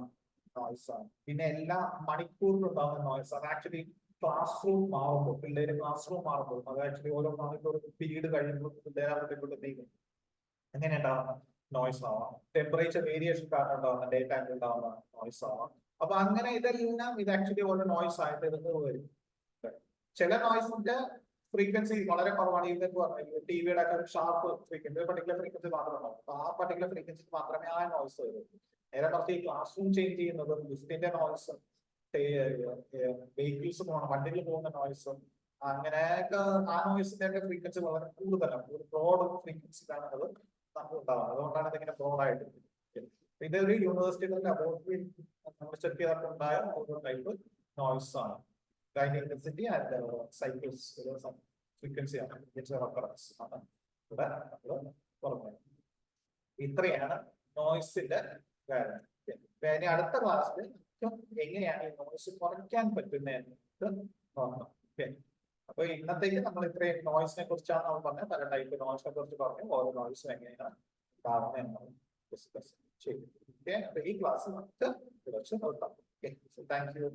നോയ്സ് ആണ്. പിന്നെ എല്ലാ മണിക്കൂറിലും ഉണ്ടാകുന്ന നോയ്സ്, അത് ആക്ച്വലി ക്ലാസ് റൂം മാറുമ്പോൾ, പിള്ളേര് ക്ലാസ് റൂം മാറുമ്പോൾ, അത് ആക്ച്വലി ഓരോ മണിക്കൂർ പീരീഡ് കഴിയുമ്പോൾ പിള്ളേർ അങ്ങോട്ട് നീങ്ങും, അങ്ങനെ ഉണ്ടാകുന്ന നോയ്സ് ആവാം. ടെമ്പറേച്ചർ വേരിയേഷൻ കാരണം ഉണ്ടാകുന്ന ഡേ ടൈമിൽ ഉണ്ടാകുന്ന നോയ്സ് ആവാം. അപ്പൊ അങ്ങനെ ഇതെല്ലാം ഇത് ആക്ച്വലി ഓരോ നോയ്സ് ആയിട്ട് ഇത് വരും. ചില നോയ്സിന്റെ ഫ്രീക്വൻസി വളരെ കുറവാണ്. ഇതൊക്കെ പറഞ്ഞു ടിവിയുടെ ഒക്കെ ഷാർപ്പ് ഫ്രീക്വൻസി, ഒരു പർട്ടിക്കുലർ ഫ്രീക്വൻസി മാത്രമേ ഉണ്ടാവും. അപ്പൊ ആ പർട്ടിക്കുലർ ഫ്രീക്വൻസി മാത്രമേ ആ നോയ്സ് വരൂ. നേരെ മറിച്ച് ഈ ക്ലാസ് റൂം ചേഞ്ച് ചെയ്യുന്നതും ലിഫ്റ്റിന്റെ നോയ്സും വെഹിക്കിൾസ് പോകണം, വണ്ടികൾ പോകുന്ന നോയ്സും, അങ്ങനെയൊക്കെ ആ നോയ്സിന്റെ ഒക്കെ ഫ്രീക്വൻസി വളരെ കൂടുതലാണ്. ഒരു ബ്രോഡ് ഫ്രീക്വൻസിയിലാണ് അത് നമുക്ക് ഉണ്ടാവുന്നത്. അതുകൊണ്ടാണ് ഇതിങ്ങനെ ബ്രോഡായിട്ട്. ഇതൊരു യൂണിവേഴ്സിറ്റിയുടെ ലബോറട്ടറി നമ്മൾ ചെക്ക് ചെയ്തിട്ടുണ്ടായ ഒരു ടൈപ്പ് നോയ്സ് ആണ്. Gain intensity and cycles frequency ആണ്, റെഫറൻസ് ആണ് ഇവിടെ നമ്മൾ പറഞ്ഞത്. ഇത്രയാണ് നോയ്സിന്റെ കാര്യം. ഇനി അടുത്ത ക്ലാസ്സിൽ എങ്ങനെയാണ് ഈ നോയ്സ് കുറയ്ക്കാൻ പറ്റുന്നത് നോക്കണം. ഓക്കെ, അപ്പൊ ഇന്നത്തേക്ക് നമ്മൾ ഇത്രയും നോയ്സിനെ കുറിച്ചാണ് നമ്മൾ പറഞ്ഞത്. പല ടൈപ്പ് നോയ്സിനെ കുറിച്ച് പറഞ്ഞു, ഓരോ നോയ്സും എങ്ങനെയാണ് ഉണ്ടാവുന്നത് എന്നാണ് ഡിസ്കസ് ചെയ്തു. ഓക്കെ, അപ്പൊ ഈ ക്ലാസ് നമുക്ക് നിർത്താം. Okay, thank you.